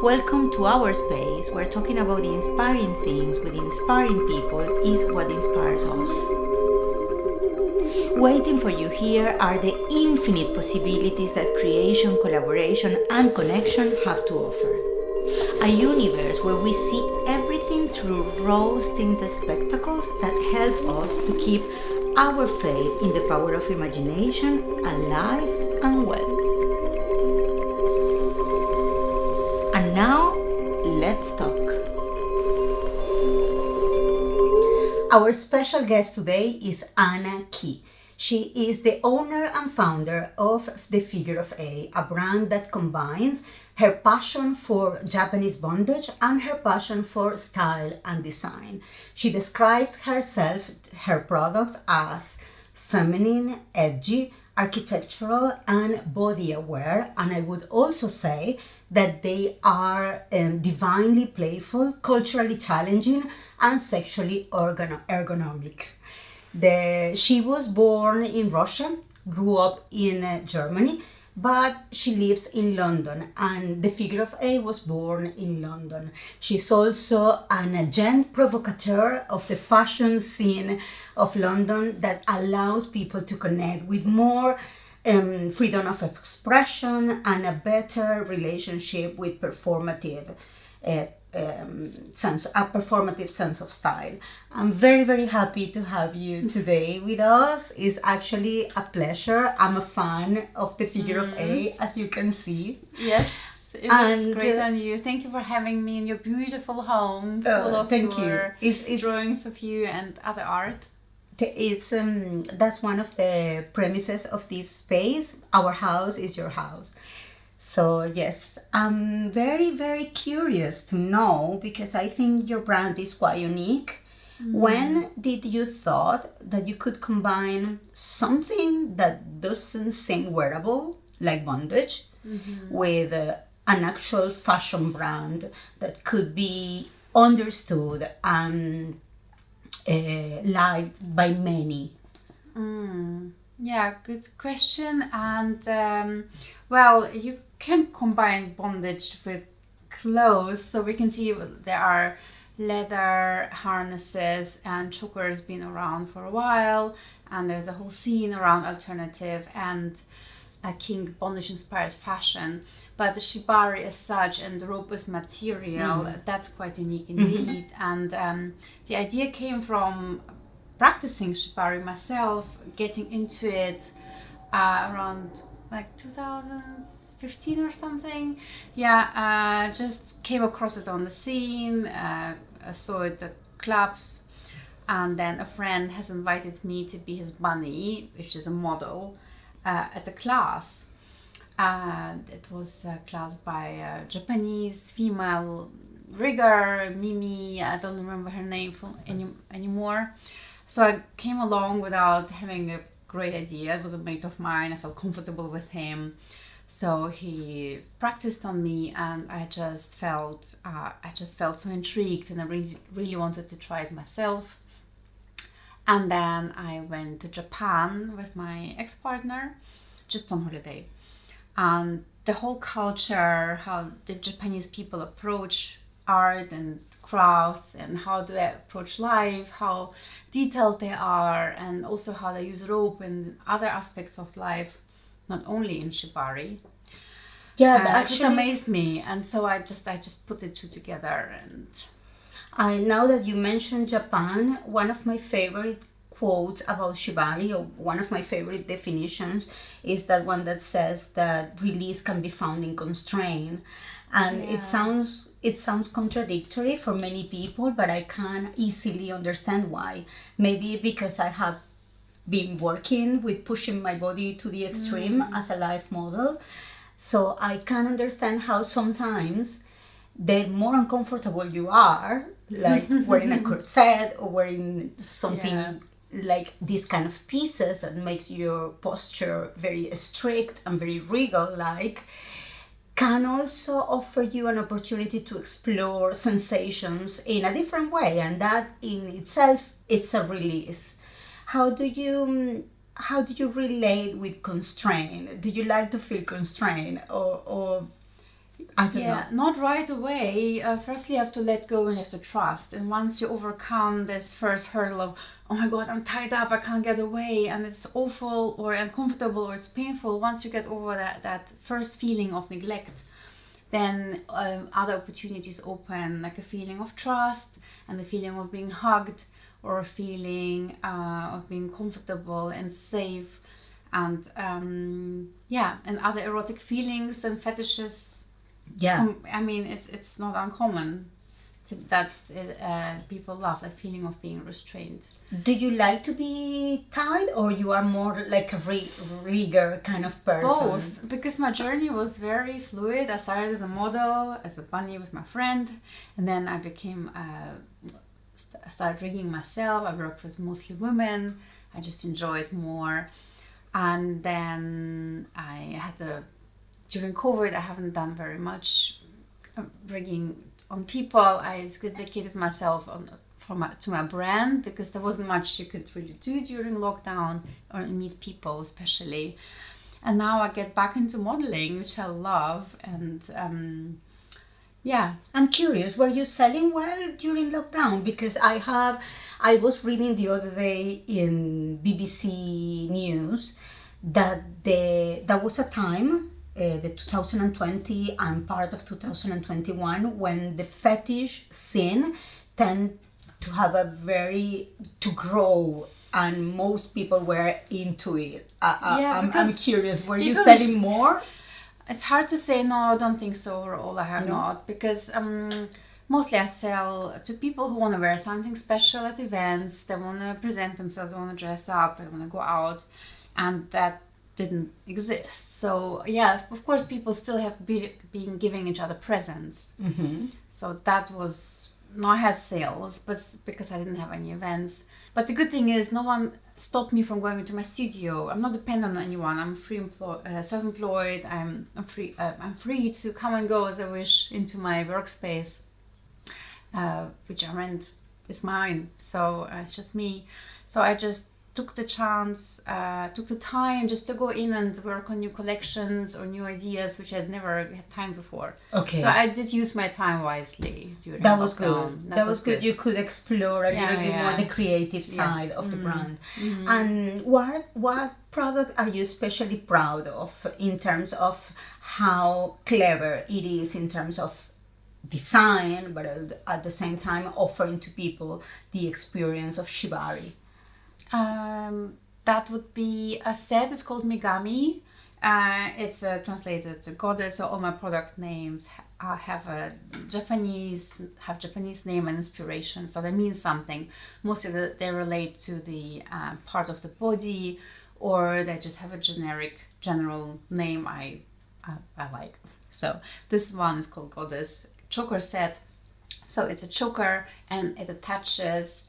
Welcome to our space. We're talking about the inspiring things with inspiring people is what inspires us. Waiting for you here are the infinite possibilities that creation, collaboration, and connection have to offer. A universe where we see everything through rose-tinted spectacles that help us to keep our faith in the power of imagination alive and well. And now, let's talk. Our special guest today is Anna Key. She is the owner and founder of The Figure of A brand that combines her passion for Japanese bondage and her passion for style and design. She describes herself, her products, as feminine, edgy, architectural, and body aware. And I would also say that they are divinely playful, culturally challenging, and sexually ergonomic. She was born in Russia, grew up in Germany, but she lives in London, and The Figure of A was born in London. She's also an agent provocateur of the fashion scene of London that allows people to connect with more freedom of expression and a better relationship with performative sense of style. I'm very, very happy to have you today with us. It's actually a pleasure. I'm a fan of The Figure of A, as you can see. Yes, it looks great on you. Thank you for having me in your beautiful home full of your drawings of you and other art. It's that's one of the premises of this space. Our house is your house. So yes, I'm very, very curious to know, because I think your brand is quite unique. When did you thought that you could combine something that doesn't seem wearable, like bondage, with an actual fashion brand that could be understood and liked by many? Yeah, good question. And well, you can combine bondage with clothes, so we can see there are leather harnesses and chokers been around for a while, and there's a whole scene around alternative and kink bondage inspired fashion. But the shibari as such and the robust material, that's quite unique indeed. And the idea came from practicing shibari myself, getting into it around like 2015 or something. Yeah, just came across it on the scene, saw it at clubs, and then a friend has invited me to be his bunny, which is a model, at the class. And it was a class by a Japanese female rigger, Mimi, I don't remember her name anymore. So I came along without having a great idea. It was a mate of mine. I felt comfortable with him. So he practiced on me, and I just felt so intrigued, and I really wanted to try it myself. And then I went to Japan with my ex-partner, just on holiday. And the whole culture, how the Japanese people approach art and crafts, and how do they approach life, how detailed they are, and also how they use rope and other aspects of life, not only in shibari. Yeah, it just amazed me, and so I just put the two together. And now that you mentioned Japan, one of my favorite quotes about shibari, or one of my favorite definitions, is that one that says that release can be found in constraint. And it sounds contradictory for many people, but I can easily understand why. Maybe because I have been working with pushing my body to the extreme as a life model. So I can understand how sometimes the more uncomfortable you are, like wearing a corset or wearing something like these kind of pieces that makes your posture very strict and very regal-like, can also offer you an opportunity to explore sensations in a different way, and that in itself, it's a release. How do you relate with constraint? Do you like to feel constrained, or I don't know. Not right away. Firstly, you have to let go and you have to trust. And once you overcome this first hurdle of, oh my God, I'm tied up, I can't get away, and it's awful or uncomfortable or it's painful, once you get over that first feeling of neglect, then other opportunities open, like a feeling of trust and the feeling of being hugged, or a feeling of being comfortable and safe, and and other erotic feelings and fetishes. I mean, it's not uncommon that people love that feeling of being restrained. Do you like to be tied, or you are more like a rigor kind of person? Both, because my journey was very fluid. I started as a model, as a bunny with my friend, and then I became I started rigging myself. I worked with mostly women. I just enjoy it more. And then I had during COVID, I haven't done very much rigging on people. I just dedicated myself to my brand, because there wasn't much you could really do during lockdown or meet people especially. And now I get back into modeling, which I love. And I'm curious, were you selling well during lockdown? Because I was reading the other day in BBC News that there was a time, the 2020 and part of 2021, when the fetish scene tend to have to grow, and most people were into it. I'm curious, were you selling more? It's hard to say. No, I don't think so overall. I have not, because mostly I sell to people who want to wear something special at events. They want to present themselves, they want to dress up, they want to go out, and that didn't exist. So of course people still have been giving each other presents. So that was, no, I had sales, but because I didn't have any events. But the good thing is no one stopped me from going into my studio. I'm not dependent on anyone. I'm self-employed. I'm free to come and go as I wish into my workspace, which I rent. It's mine. So it's just me. So I just took the chance, took the time just to go in and work on new collections or new ideas, which I'd never had time before. Okay. So I did use my time wisely during That was lockdown. good. That was good. You could explore a little bit more the creative side of the brand. And what product are you especially proud of in terms of how clever it is in terms of design, but at the same time offering to people the experience of Shibari? That would be a set. It's called Megami. It's translated to goddess. So all my product names have Japanese name and inspiration. So they mean something. Mostly they relate to the part of the body, or they just have a general name I like. So this one is called Goddess Choker Set. So it's a choker, and it attaches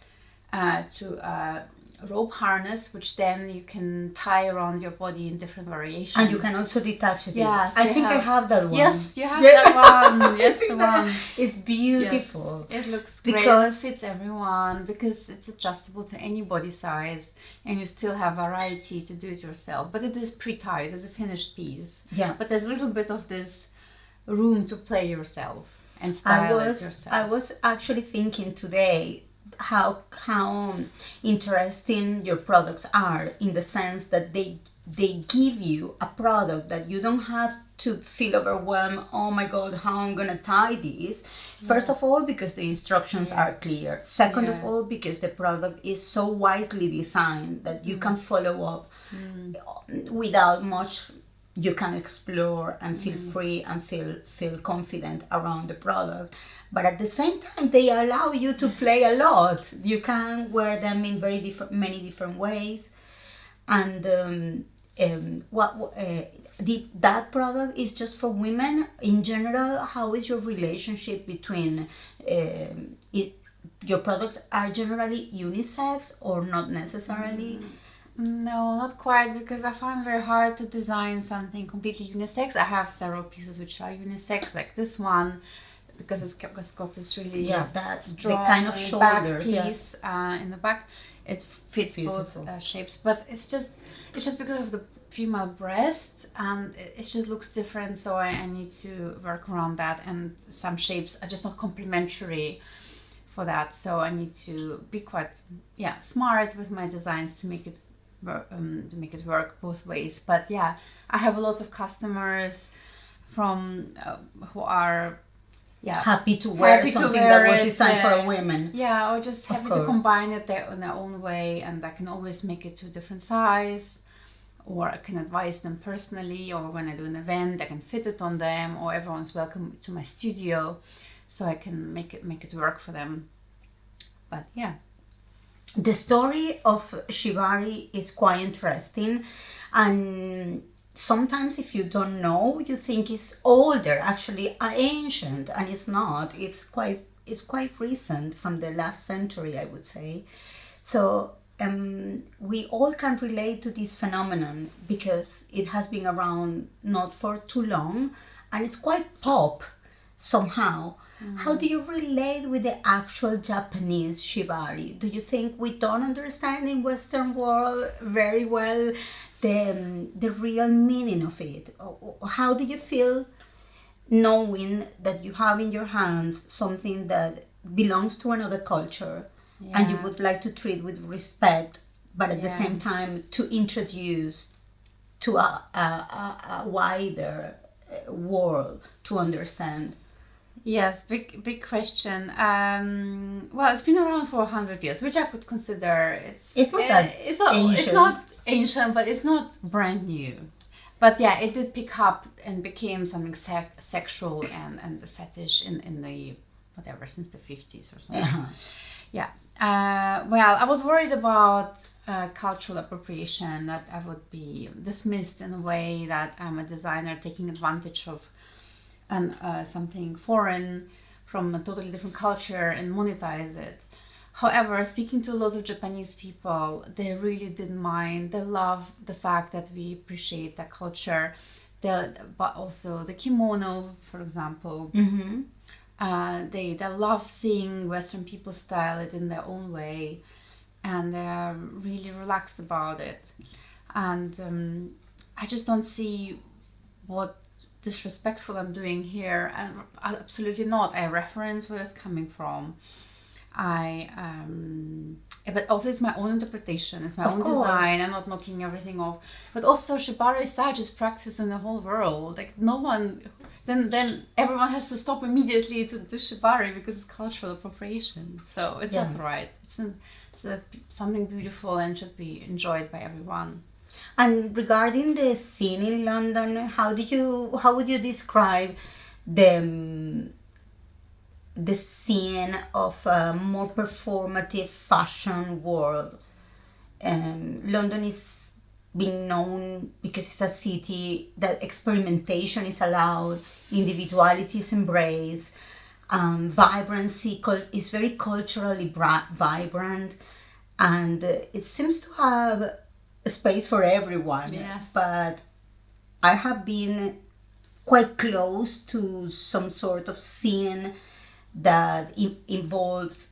to a rope harness, which then you can tie around your body in different variations. And you can also detach it. Yes, I think I have that one. Yes, you have that one. Yes, the one. It's beautiful. Yes, it looks great. Because it fits everyone, because it's adjustable to any body size, and you still have variety to do it yourself. But it is pre-tied. It's a finished piece. Yeah. But there's a little bit of this room to play yourself and style it yourself. I was actually thinking today how interesting your products are, in the sense that they give you a product that you don't have to feel overwhelmed. Oh my God, how I'm gonna tie this? First of all, because the instructions are clear. Second of all, because the product is so wisely designed that you can follow up without much. You can explore and feel free and feel confident around the product. But at the same time, they allow you to play a lot. You can wear them in many different ways. And that product is just for women. In general, how is your relationship between your products? Are generally unisex or not necessarily? No, not quite, because I find it very hard to design something completely unisex. I have several pieces which are unisex, like this one, because it's got this really strong the kind of shoulders back piece in the back. It fits both shapes, but it's just because of female breast, and it just looks different, so I need to work around that, and some shapes are just not complementary for that, so I need to be quite smart with my designs to make it work both ways. But yeah, I have a lot of customers from who are happy to wear something that was designed for a woman. Yeah, or just happy to combine it in their own way, and I can always make it to a different size, or I can advise them personally, or when I do an event I can fit it on them, or everyone's welcome to my studio, so I can make it work for them. But yeah, the story of Shibari is quite interesting, and sometimes if you don't know, you think it's older, actually ancient, and it's not. It's quite recent, from the last century, I would say. So we all can relate to this phenomenon because it has been around not for too long, and it's quite pop somehow. How do you relate with the actual Japanese Shibari? Do you think we don't understand in Western world very well the real meaning of it? How do you feel knowing that you have in your hands something that belongs to another culture, and you would like to treat with respect, but at the same time to introduce to a wider world to understand? Yes, big question. Well, it's been around for 100 years, which I could consider it's not ancient, but it's not brand new. But yeah, it did pick up and became something sexual and the fetish in the whatever, since the 50s or something. Yeah. Well, I was worried about cultural appropriation, that I would be dismissed in a way that I'm a designer taking advantage of something foreign from a totally different culture and monetize it. However, speaking to a lot of Japanese people, they really didn't mind. They love the fact that we appreciate that culture, but also the kimono, for example. They love seeing Western people style it in their own way, and they're really relaxed about it. And I just don't see what disrespectful I'm doing here, and absolutely not. I reference where it's coming from. But also it's my own interpretation, it's my own design. I'm not knocking everything off. But also Shibari style is practiced in the whole world. Like no one, then everyone has to stop immediately to do Shibari because it's cultural appropriation. So it's not right. It's something beautiful and should be enjoyed by everyone. And regarding the scene in London, how would you describe the scene of a more performative fashion world? London is being known because it's a city that experimentation is allowed, individuality is embraced, vibrancy is very culturally vibrant, and it seems to have space for everyone. Yes. But I have been quite close to some sort of scene that involves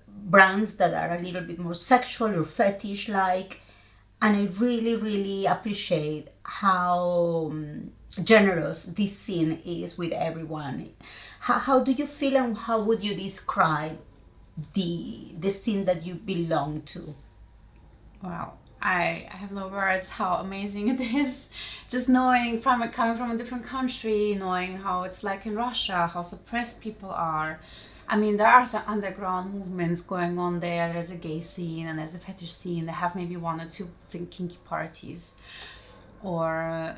brands that are a little bit more sexual or fetish like, and I really, really appreciate how generous this scene is with everyone. How do you feel, and how would you describe the scene that you belong to? Wow, I have no words how amazing it is. Just knowing coming from a different country, knowing how it's like in Russia, how suppressed people are. I mean, there are some underground movements going on there. There's a gay scene and there's a fetish scene. They have maybe one or two kinky parties. Or,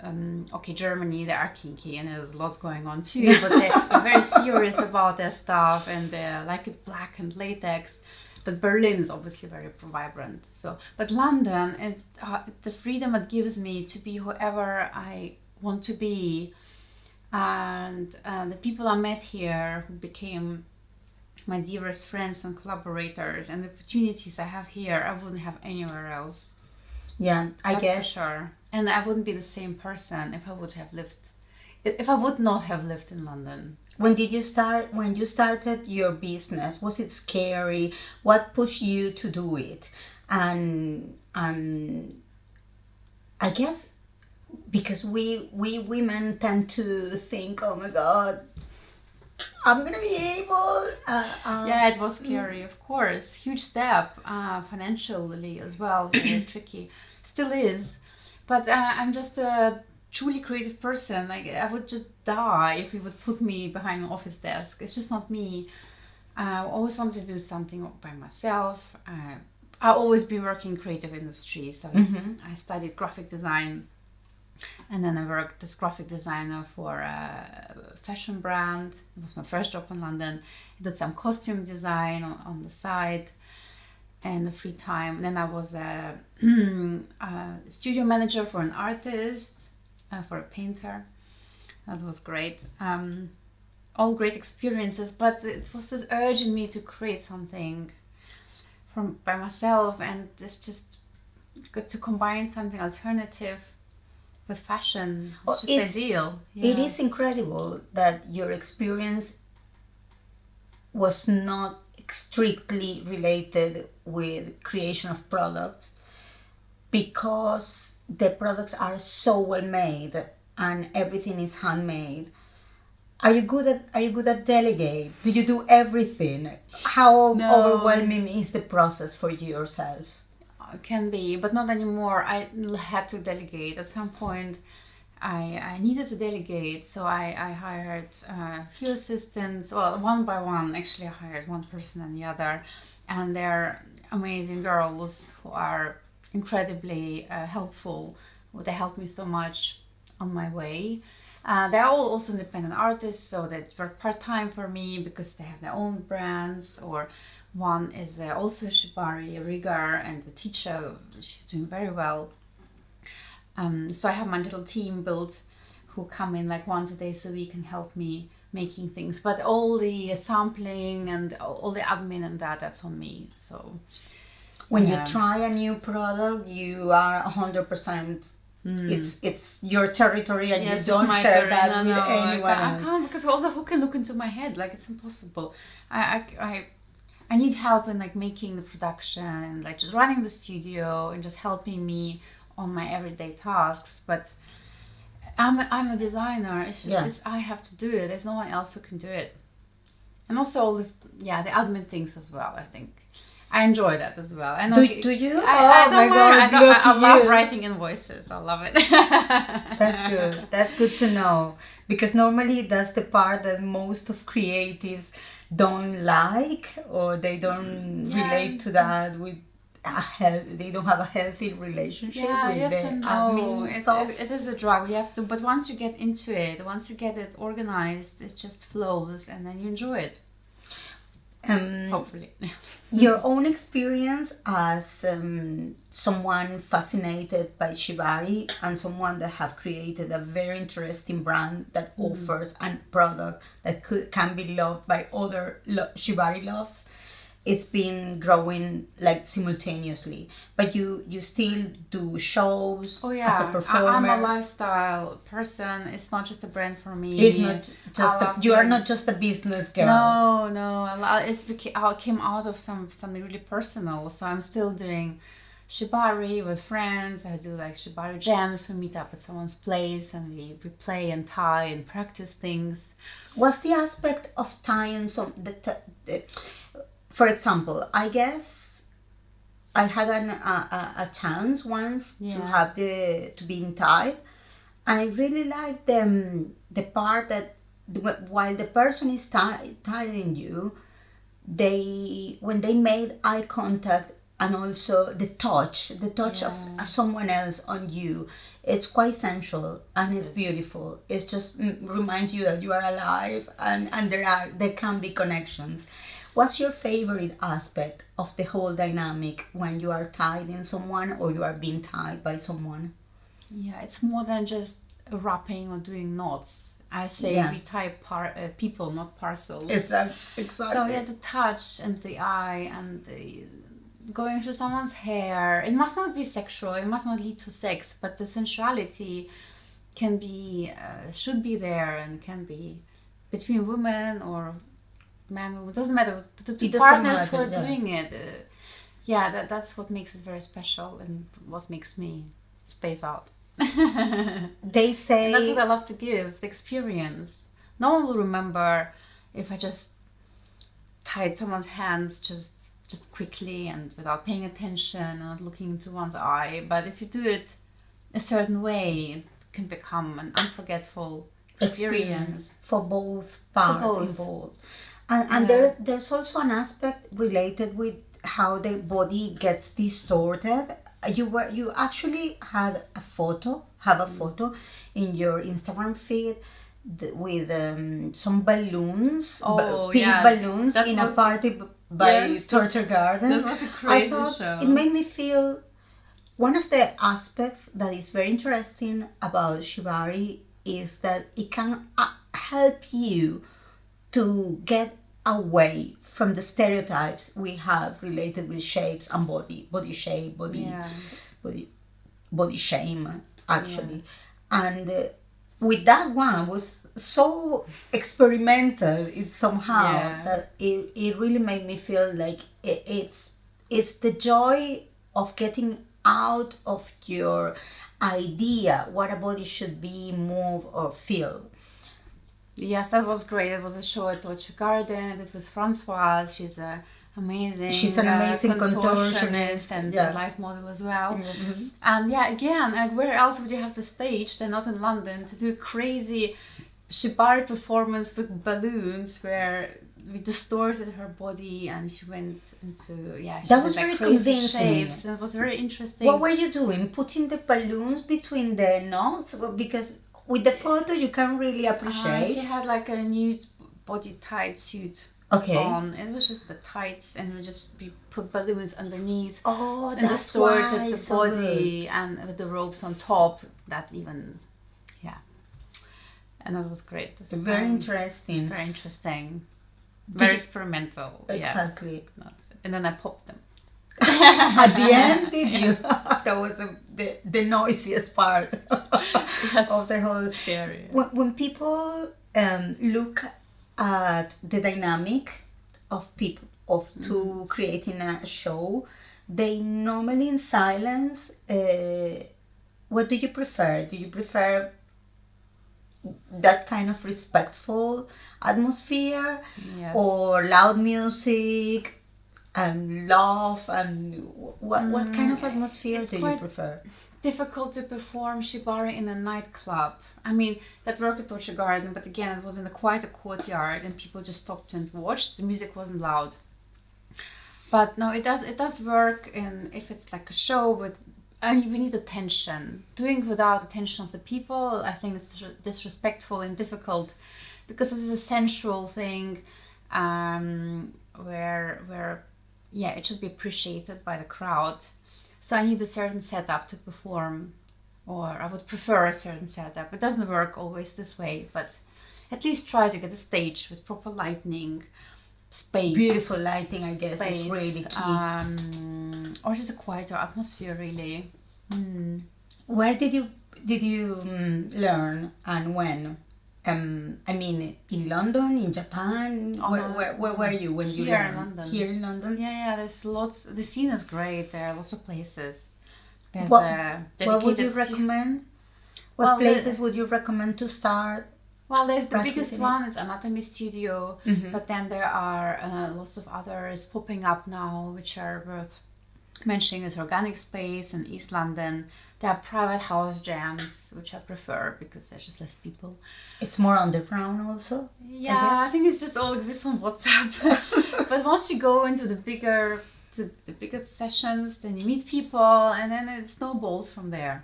Germany, they are kinky and there's lots going on too, but they're very serious about their stuff and they like it black and latex. But Berlin is obviously very vibrant. So, but London, it's the freedom it gives me to be whoever I want to be, and the people I met here who became my dearest friends and collaborators, and the opportunities I have here, I wouldn't have anywhere else. Yeah, That's guess for sure. And I wouldn't be the same person if I would not have lived in London. When you started your business, was it scary? What pushed you to do it? And I guess because we women tend to think, oh my God, I'm gonna be able. Yeah, it was scary, of course. Huge step, financially as well, very tricky. Still is. But I'm just a truly creative person. Like, I would just die if you would put me behind an office desk. It's just not me. I always wanted to do something by myself. I always been working in creative industry. So I studied graphic design, and then I worked as graphic designer for a fashion brand. It was my first job in London. I did some costume design on the side and the free time. Then I was a studio manager for an artist, for a painter. That was great. All great experiences, but it was this urge in me to create something by myself, and this just got to combine something alternative with fashion. It's just ideal. Yeah. It is incredible that your experience was not strictly related with creation of products, because the products are so well made and everything is handmade. Are you good at delegate? Do you do everything? How overwhelming is the process for you yourself? Can be, but not anymore. I had to delegate at some point. I needed to delegate, so I hired a few assistants. Well, one by one, actually, I hired one person and the other, and they're amazing girls who are incredibly helpful. They helped me so much on my way. They're all also independent artists, so they work part-time for me because they have their own brands. Or one is also Shibari, a rigger and a teacher. She's doing very well. So I have my little team built who come in like 1-2 days a week and help me making things. But all the sampling and all the admin and that's on me. So when you try a new product, you are 100%. It's your territory, and you don't share that with anyone else. I can't, because also who can look into my head? Like, it's impossible. I need help in like making the production and like just running the studio and just helping me on my everyday tasks. But I'm a designer. It's just I have to do it. There's no one else who can do it. And also all the admin things as well. I think I enjoy that as well. I know. Do you? I don't mind. I love writing invoices. I love it. That's good. That's good to know, because normally that's the part that most of creatives don't like, or they don't relate to that with they don't have a healthy relationship with the admin stuff. It is a drug. You have to, but once you get into it, once you get it organized, it just flows, and then you enjoy it. Hopefully. Your own experience as someone fascinated by Shibari and someone that have created a very interesting brand that offers a product that can be loved by other Shibari loves. It's been growing like simultaneously, but you still do shows as a performer. I'm a lifestyle person. It's not just a brand for me. It's not just you are not just a business girl. No. It came out of something really personal. So I'm still doing Shibari with friends. I do like Shibari jams. We meet up at someone's place and we play and tie and practice things. What's the aspect of tying for example, I guess I had a chance once to be in Thai, and I really liked the part that while the person is tying you, when they made eye contact and also the touch of someone else on you, it's quite sensual and it's beautiful. It just reminds you that you are alive, and there can be connections. What's your favorite aspect of the whole dynamic when you are tied in someone or you are being tied by someone? Yeah, it's more than just wrapping or doing knots. I say we tie people, not parcels. Exactly. So the touch and the eye and going through someone's hair. It must not be sexual. It must not lead to sex, but the sensuality can be, should be there, and can be between women or man. It doesn't matter. The two partners who are doing it. That's what makes it very special and what makes me space out. They say... And that's what I love to give, the experience. No one will remember if I just tied someone's hands just quickly and without paying attention and not looking into one's eye. But if you do it a certain way, it can become an unforgettable experience for both parts both. involved. And there's also an aspect related with how the body gets distorted. You actually have a photo in your Instagram feed with some balloons, pink balloons in a party by Torture Garden. That was a crazy show. It made me feel, one of the aspects that is very interesting about Shibari is that it can help you to get away from the stereotypes we have related with shapes and body shape, body shame, actually. And with that one was so experimental, that it really made me feel like it's the joy of getting out of your idea what a body should be, move or feel. Yes, that was great. It was a show at Torture Garden. It was Francoise. She's an amazing contortionist and life model as well. Mm-hmm. And again, where else would you have the stage than not in London to do crazy Shibari performance with balloons where we distorted her body and she went into that was very convincing shapes, and it was very interesting. What were you doing? Putting the balloons between the knots? Because with the photo you can't really appreciate. She had like a nude body tight suit on. It was just the tights, and we put balloons underneath. Oh, and distorted the body, and with the ropes on top. That even, and that was great. Very interesting. It's very interesting. Very experimental. Exactly. And then I popped them. At the end, did you? That was the noisiest part of the whole scary. When people look at the dynamic of people two creating a show, they normally in silence. What do you prefer? Do you prefer that kind of respectful atmosphere, or loud music and laugh, and what kind of atmosphere do you prefer? Difficult to perform Shibari in a nightclub. I mean, that worked at Torture Garden, but again, it was in quite a courtyard, and people just stopped and watched. The music wasn't loud. But no, it does work if it's like a show with. And we need attention. Doing without attention of the people, I think it's disrespectful and difficult, because it is a sensual thing, where it should be appreciated by the crowd. So I need a certain setup to perform, or I would prefer a certain setup. It doesn't work always this way, but at least try to get a stage with proper lighting, space. Beautiful lighting, I guess, is really key. Or just a quieter atmosphere, really. Where did you learn, and when? I mean, in London, in Japan. Where were you when you learned? Here in London. Here in London. Yeah. There's lots. The scene is great. There are lots of places. There's what would you recommend? What places would you recommend to start? Well, there's the biggest one, it's Anatomy Studio, but then there are lots of others popping up now, which are worth mentioning. Is Organic Space in East London. There are private house jams, which I prefer because there's just less people. It's more underground also? Yeah, I think it's just all exists on WhatsApp. But once you go into the bigger sessions, then you meet people, and then it snowballs from there.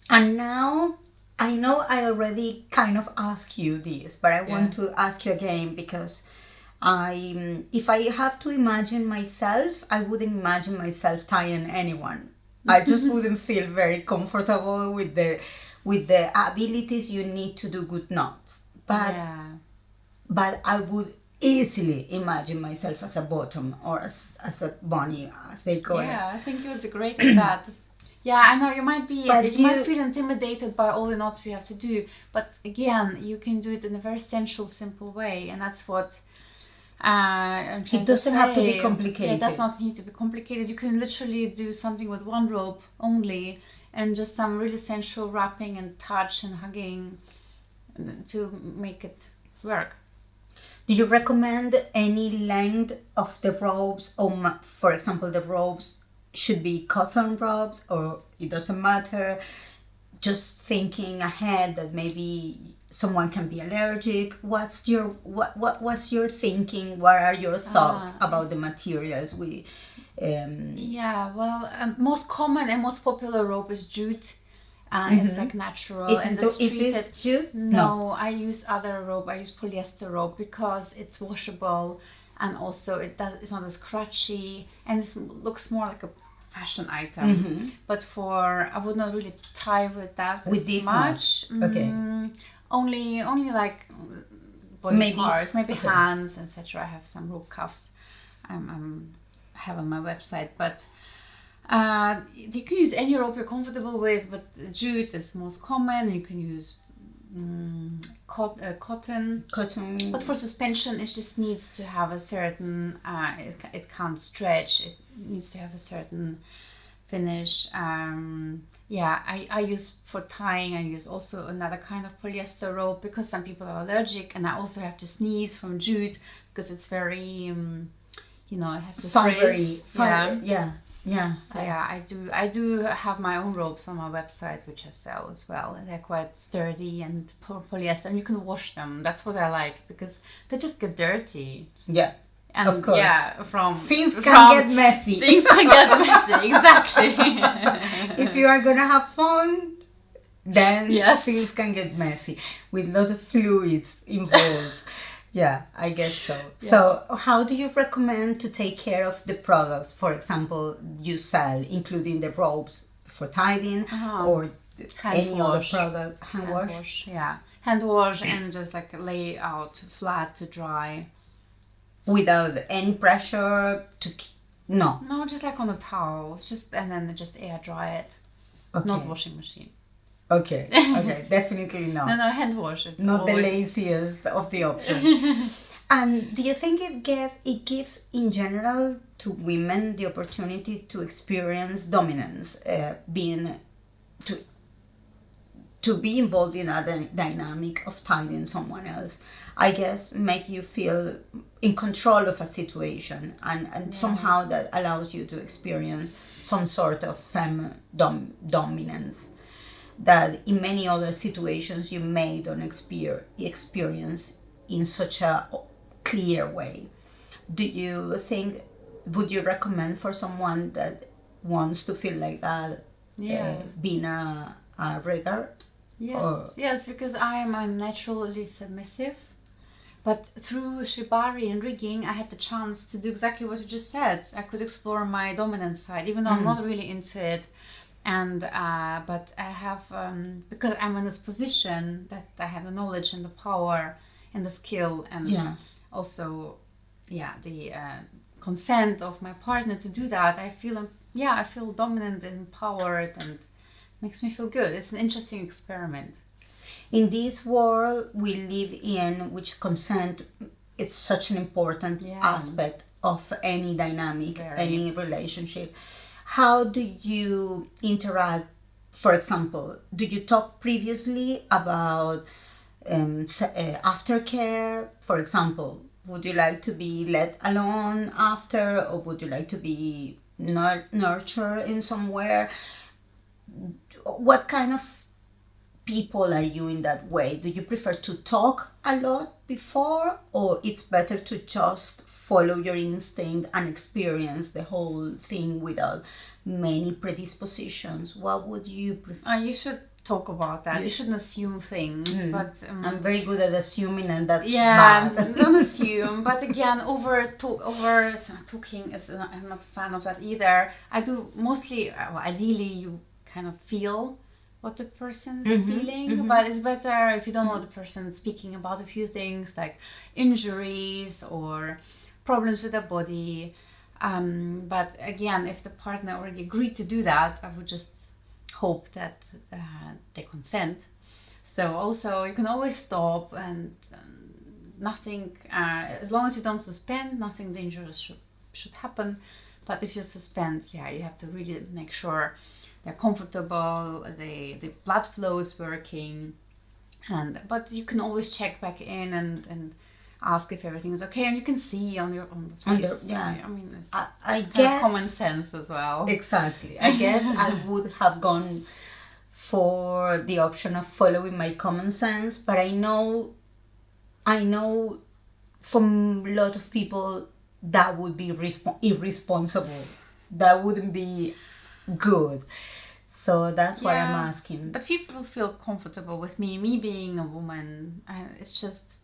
And now, I know I already kind of asked you this, but I want to ask you again, because if I have to imagine myself, I wouldn't imagine myself tying anyone. I just wouldn't feel very comfortable with the abilities you need to do good knots. But I would easily imagine myself as a bottom, or as a bunny, as they call it. Yeah, I think you would be great at that. Yeah, I know you might feel intimidated by all the knots we have to do, but again, you can do it in a very sensual, simple way, and that's what I'm trying to say. It doesn't have to be complicated. It does not need to be complicated. You can literally do something with one rope only, and just some really sensual wrapping and touch and hugging to make it work. Do you recommend any length of the robes, or for example, the robes should be cotton robes, or it doesn't matter? Just thinking ahead that maybe someone can be allergic. What's your what was your thinking? What are your thoughts about the materials? Most common and most popular robe is jute. It's like natural. Is this jute? No, I use other rope. I use polyester rope because it's washable, and also it's not as scratchy, and it looks more like a fashion item. But I would not really tie with that with as this much. Okay. Only like body parts, maybe hands, etc. I have some rope cuffs. I have on my website, but. You can use any rope you're comfortable with, but jute is most common. You can use cotton. But for suspension, it just needs to have a certain. It can't stretch. It needs to have a certain finish. I use for tying. I use also another kind of polyester rope because some people are allergic, and I also have to sneeze from jute because it's very, it has the frizz. Yeah. So I do have my own ropes on my website, which I sell as well. And they're quite sturdy and polyester, and you can wash them. That's what I like because they just get dirty. Yeah, and of course. Yeah, things can get messy. Things can get messy, exactly. If you are gonna have fun, then things can get messy with lots of fluids involved. Yeah, I guess so. Yeah. So how do you recommend to take care of the products, for example, you sell, including the ropes for tying or any other product? Hand wash? Yeah. Hand wash and just like lay out flat to dry. Without any pressure No, just like on a towel. And then just air dry it. Okay. Not washing machine. Okay, definitely not. No, hand wash. It's not always the laziest of the options. And do you think it gives in general to women the opportunity to experience dominance, to be involved in a dynamic of tying someone else? I guess make you feel in control of a situation, and somehow that allows you to experience some sort of femme dominance that in many other situations you may don't experience in such a clear way. Do you think, would you recommend for someone that wants to feel like that, being a rigger? Yes, because I am a naturally submissive, but through Shibari and rigging I had the chance to do exactly what you just said. I could explore my dominant side, even though I'm not really into it. And but I have because I'm in this position that I have the knowledge and the power and the skill and also the consent of my partner to do that. I feel dominant and empowered, and makes me feel good. It's an interesting experiment. In this world we live in, which consent, it's such an important aspect of any dynamic, any relationship. How do you interact? For example, do you talk previously about aftercare? For example, would you like to be let alone after, or would you like to be nurtured in somewhere? What kind of people are you in that way? Do you prefer to talk a lot before, or it's better to just follow your instinct and experience the whole thing without many predispositions? What would you prefer? You should talk about that. You shouldn't assume things, but I'm very good at assuming, and that's bad. Don't assume. But again, over talking is I'm not a fan of that either. I do mostly. Ideally, you kind of feel what the person's feeling, but it's better if you don't know the person speaking about a few things like injuries or problems with their body. But again, if the partner already agreed to do that, I would just hope that they consent. So also you can always stop, and nothing, as long as you don't suspend, nothing dangerous should happen. But if you suspend, you have to really make sure they're comfortable, the blood flow is working, but you can always check back in and ask if everything is okay, and you can see on the face. I mean, it's I kind guess of common sense as well. exactly. I guess I would have gone for the option of following my common sense, but I know from a lot of people that would be irresponsible. That wouldn't be good. So that's why I'm asking. But people feel comfortable with me being a woman. It's just,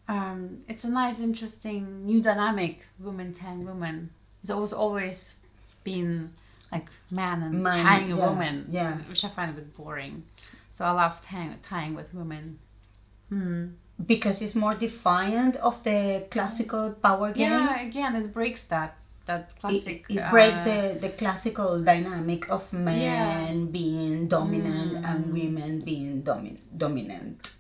it's a nice, interesting new dynamic. Woman tying woman. It's always been like man tying a woman, which I find a bit boring. So I love tying with women. Because it's more defiant of the classical power games. Yeah, again, it breaks that classic. It breaks the classical dynamic of men being dominant and women being dominant.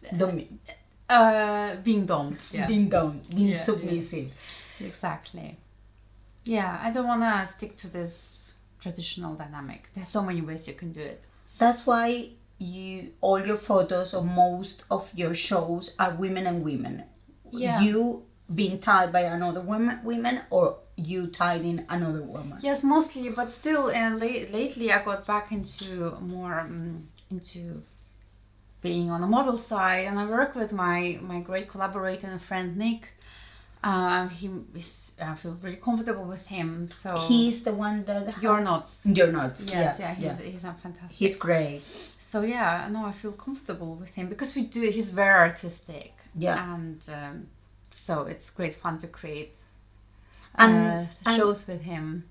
Being doms. Yeah. Being submissive. Yeah. Exactly. Yeah, I don't want to stick to this traditional dynamic. There's so many ways you can do it. That's why all your photos or most of your shows are women and women. Yeah. You being tied by another woman or you tied in another woman? Yes, mostly, but still, lately I got back into more into being on the model side, and I work with my great collaborator and friend Nick. I feel really comfortable with him. So he's the one that You're Not. Yes, He's a fantastic. He's great. So yeah, no, I feel comfortable with him because he's very artistic. Yeah. And so it's great fun to create shows with him.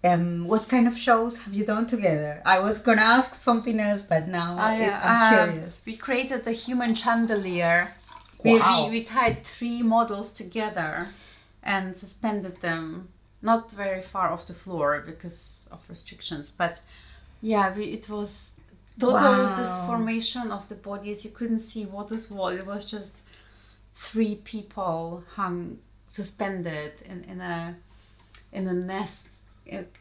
What kind of shows have you done together? I was gonna ask something else, but now I'm curious. We created the human chandelier. Wow. We tied 3 models together and suspended them not very far off the floor because of restrictions. But yeah, it was total this formation of the bodies. You couldn't see what was what. It was just 3 people hung suspended in a nest. It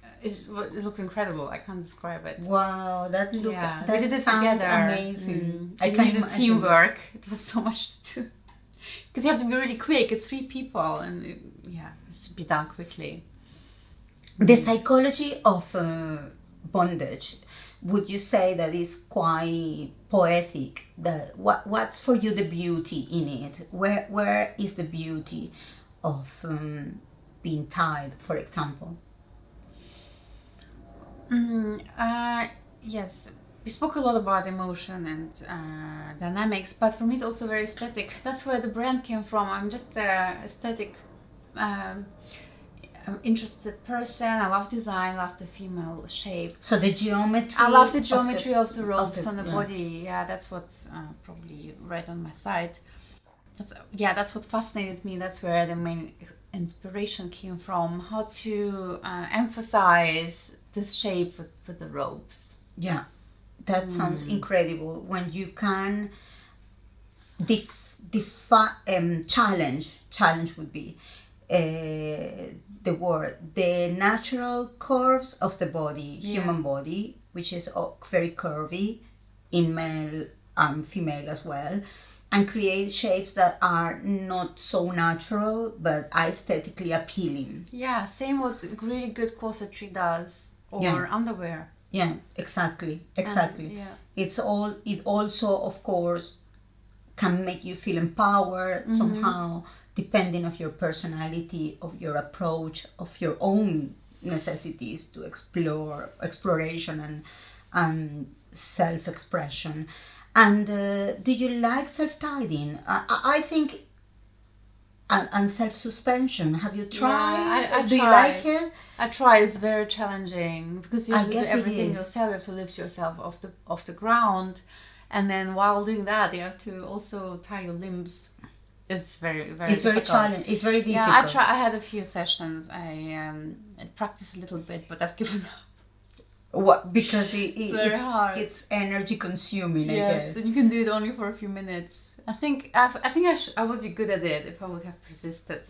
looked incredible. I can't describe it. Wow, that looks. Yeah, that we did it sounds together. Amazing. I can imagine. Teamwork. It was so much to do because you have to be really quick. It's 3 people, and it has to be done quickly. The psychology of bondage, would you say that is quite poetic? That what's for you the beauty in it? Where is the beauty of being tied, for example? Yes, we spoke a lot about emotion and dynamics, but for me it's also very aesthetic. That's where the brand came from. I'm just an aesthetic, interested person. I love design, love the female shape. So the geometry. I love the geometry of the ropes on the body. Yeah, that's what probably you read on my site. That's what fascinated me. That's where the main inspiration came from. How to emphasize this shape with the ropes. Yeah, that sounds incredible. When you can challenge would be the word, the natural curves of the body, human body, which is very curvy in male and female as well, and create shapes that are not so natural but aesthetically appealing. Yeah, same what really good corsetry does, or underwear. Yeah, exactly. It also, of course, can make you feel empowered somehow, depending of your personality, of your approach, of your own necessities to exploration and self-expression. And do you like self-tidying? I think, and self-suspension. Have you tried? I do you like it? I try. It's very challenging because you have to do everything it is. yourself. You have to lift yourself off the ground, and then while doing that, you have to also tie your limbs. It's very very challenging. It's very difficult. Yeah, I had a few sessions. I practiced a little bit, but I've given up. What? Because it's very hard. It's energy consuming. Yes, I guess. and you can do it only for a few minutes. I think I would be good at it if I would have persisted.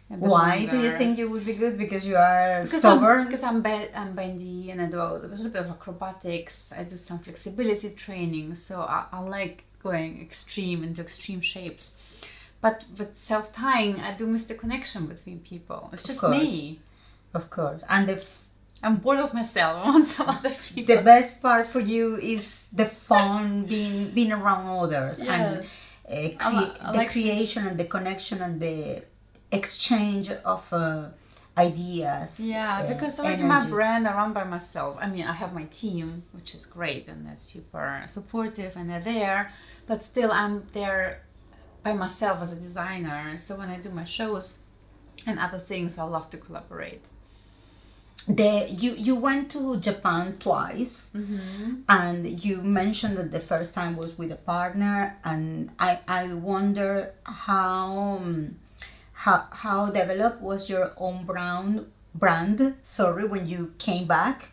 Why do you think you would be good? Because you are stubborn? Because I'm bendy and I do a little bit of acrobatics. I do some flexibility training, so I like going into extreme shapes. But with self-tying, I do miss the connection between people. It's just me. Of course. And I'm bored of myself. I want some other people. The best part for you is the fun being around others. Yes. And the creation and the connection and the exchange of ideas. Yeah, because already my brand I run by myself. I mean, I have my team, which is great, and they're super supportive and they're there, but still I'm there by myself as a designer. So when I do my shows and other things, I love to collaborate. You went to Japan twice, and you mentioned that the first time was with a partner, and I wonder how developed was your own brand when you came back,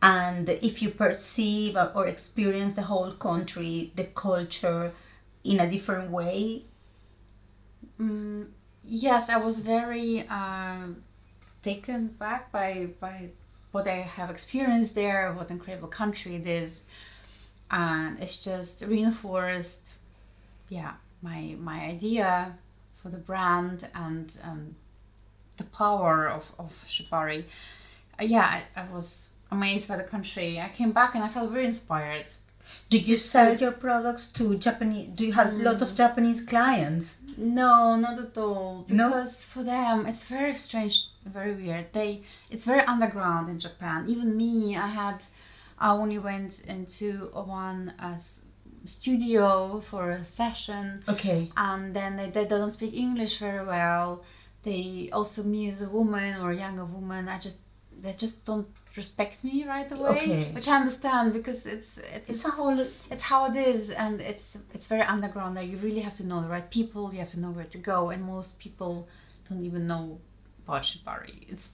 and if you perceive or experience the whole country, the culture in a different way. Yes, I was very taken back by what I have experienced there, what incredible country it is, and it's just reinforced my idea for the brand and the power of Shibari. I was amazed by the country. I came back and I felt very inspired. Did you sell your products to Japanese? Do you have a lot of Japanese clients? No, not at all. Because for them, it's very strange, very weird. It's very underground in Japan. Even me, I only went into one studio for a session. Okay. And then they don't speak English very well. They also, me as a woman or a younger woman, they just don't respect me right away. Okay. Which I understand because it's how it is, and it's very underground. Like you really have to know the right people. You have to know where to go, and most people don't even know about Shibari. It's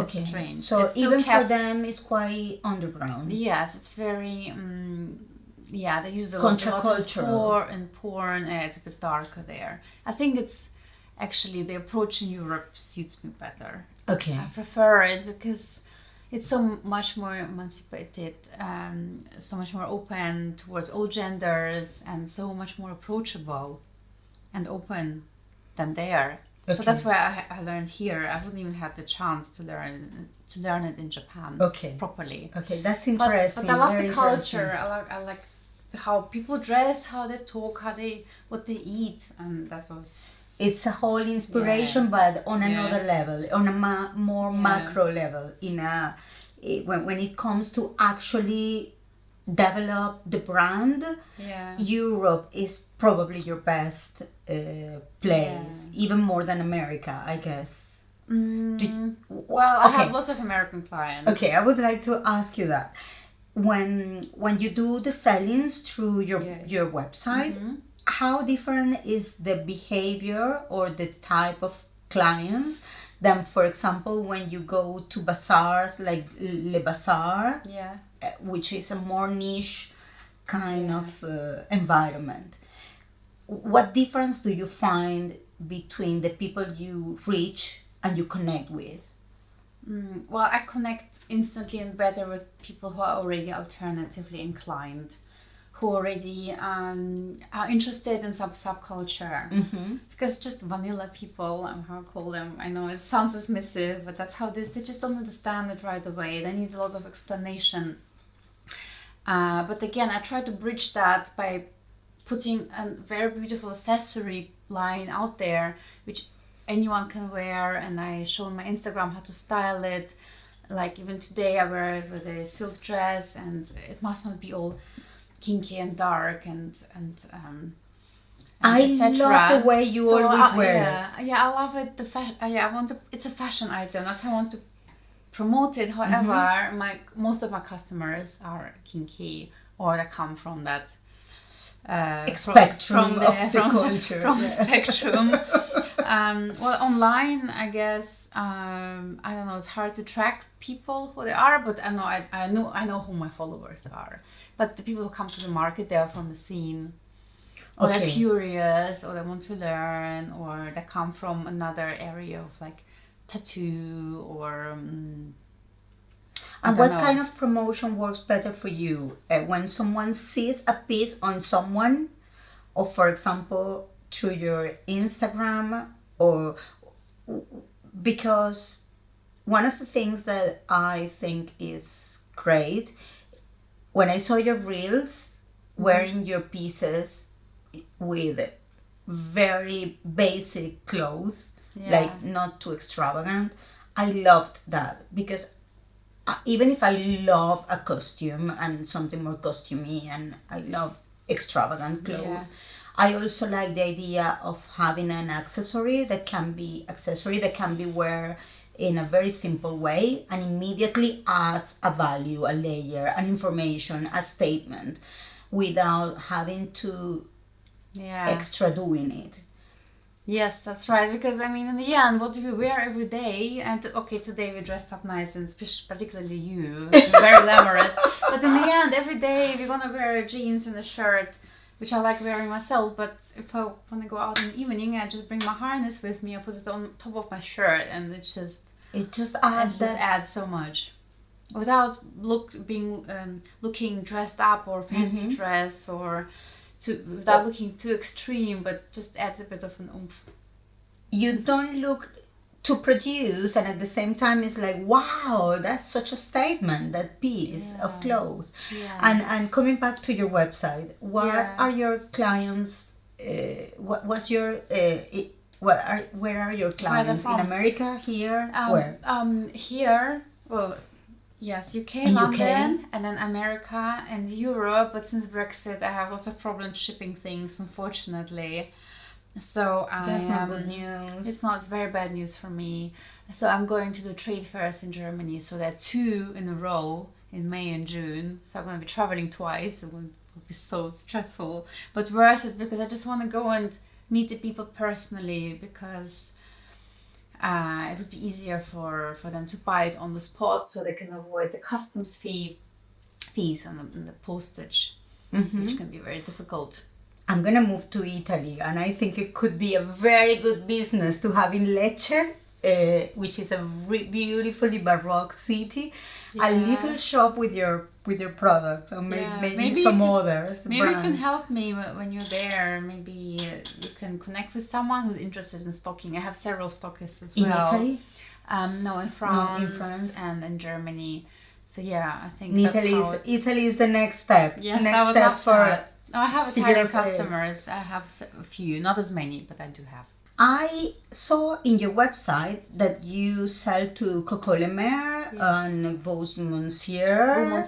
strange. So even for them, it's quite underground. Yes, it's very. They use the contracultural and porn. It's a bit darker there. I think it's actually the approach in Europe suits me better. Okay. I prefer it because it's so much more emancipated, so much more open towards all genders, and so much more approachable and open than there. Okay. So that's why I learned here. I wouldn't even have the chance to learn it in Japan properly. Okay, that's interesting. But I love the culture. I like how people dress, how they talk, what they eat, and that was. It's a whole inspiration, but on another level, on a more macro level. When it comes to actually develop the brand, Europe is probably your best place, even more than America, I guess. I have lots of American clients. Okay, I would like to ask you that. When you do the sellings through your website, how different is the behavior or the type of clients than, for example, when you go to bazaars like Le Bazaar, which is a more niche kind of environment? What difference do you find between the people you reach and you connect with? Well, I connect instantly and better with people who are already alternatively inclined, who already are interested in some subculture. Because just vanilla people, how I call them, I know it sounds dismissive, but that's how it is. They just don't understand it right away. They need a lot of explanation. But again, I try to bridge that by putting a very beautiful accessory line out there, which anyone can wear, and I show on my Instagram how to style it. Like even today I wear it with a silk dress, and it must not be all kinky and dark and I love the way you always wear it. I love it. It's a fashion item. That's how I want to promote it. However, most of my customers are kinky, or they come from that spectrum of the culture. From the spectrum. Well, online, I guess, I don't know, it's hard to track people who they are, but I know who my followers are. But the people who come to the market, they are from the scene. or they're Okay. curious, or they want to learn, or they come from another area of like tattoo or I And don't what know. kind of promotion works better for you? When someone sees a piece on someone, or for example, through your Instagram, or because one of the things that I think is great, when I saw your reels wearing your pieces with very basic clothes, Yeah. like not too extravagant, I loved that because even if I love a costume and something more costumey, and I love extravagant clothes, Yeah. I also like the idea of having an accessory that can be wear in a very simple way and immediately adds a value, a layer, an information, a statement, without having to Yeah. extra doing it. Yes, that's right. Because I mean, in the end, what do we wear every day? And okay, today we dressed up nice, and particularly you, very glamorous. But in the end, every day we're gonna wear jeans and a shirt, which I like wearing myself. But if I want to go out in the evening, I just bring my harness with me. I put it on top of my shirt, and it just Adds adds so much, without looking dressed up or fancy dress or. Without looking too extreme, but just adds a bit of an oomph. You don't look to produce, and at the same time it's like, wow, that's such a statement, that piece of clothes. And coming back to your website, what are your clients, where are your clients? In America, here, where? Here, well, yes, UK, London, and then America and Europe. But since Brexit, I have lots of problems shipping things, unfortunately. So That's not good news. It's very bad news for me. So I'm going to the trade fairs in Germany. So there are 2 in a row in May and June. So I'm going to be traveling twice. It will be so stressful, but worth it because I just want to go and meet the people personally, because it would be easier for them to buy it on the spot, so they can avoid the customs fees and the postage, which can be very difficult. I'm gonna move to Italy, and I think it could be a very good business to have in Lecce, which is a beautifully Baroque city, a little shop with your products, or maybe some others. Maybe brands. you can help me when you're there. Maybe you can connect with someone who's interested in stocking. I have several stockists as well. In Italy? No, in France and in Germany. So yeah, I think Italy is the next step. Yes, next I would step love for that. I have Italian customers. I have a few, not as many, but I do have. I saw in your website that you sell to Coco Le Mer and Vos Monsieur.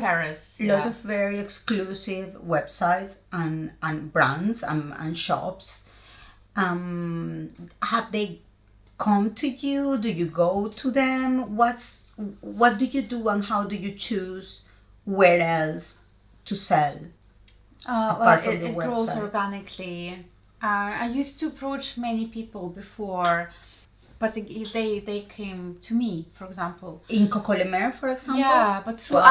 Paris. Lot of very exclusive websites and brands and shops. Have they come to you? Do you go to them? What do you do, and how do you choose where else to sell? It grows organically. I used to approach many people before, but they came to me, for example. In Coco Le Mer, for example? Yeah, but through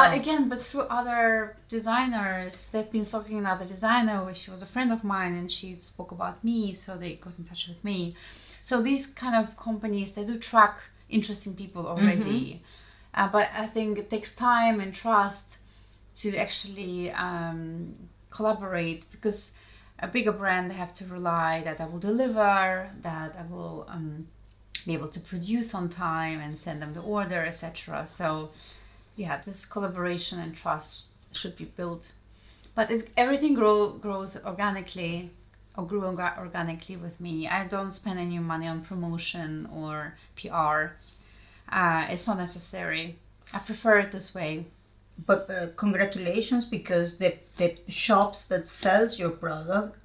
through other designers. They've been stalking another designer, she was a friend of mine, and she spoke about me, so they got in touch with me. So these kind of companies, they do track interesting people already. But I think it takes time and trust to actually collaborate, because a bigger brand, they have to rely that I will deliver, that I will be able to produce on time and send them the order, etc. So yeah, this collaboration and trust should be built. But everything grows organically, or grew organically with me. I don't spend any money on promotion or PR. It's not necessary. I prefer it this way. But congratulations, because the shops that sells your product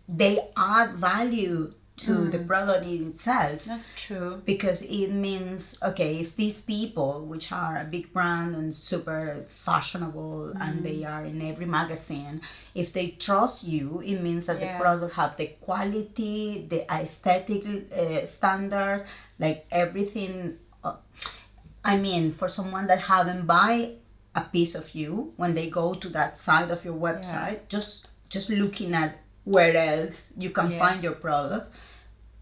they add value to the product in itself. That's true. Because it means, okay, if these people, which are a big brand and super fashionable, and they are in every magazine, if they trust you, it means that the product have the quality, the aesthetic standards, like everything. I mean, for someone that haven't buy a piece of you when they go to that side of your website, just looking at where else you can find your products.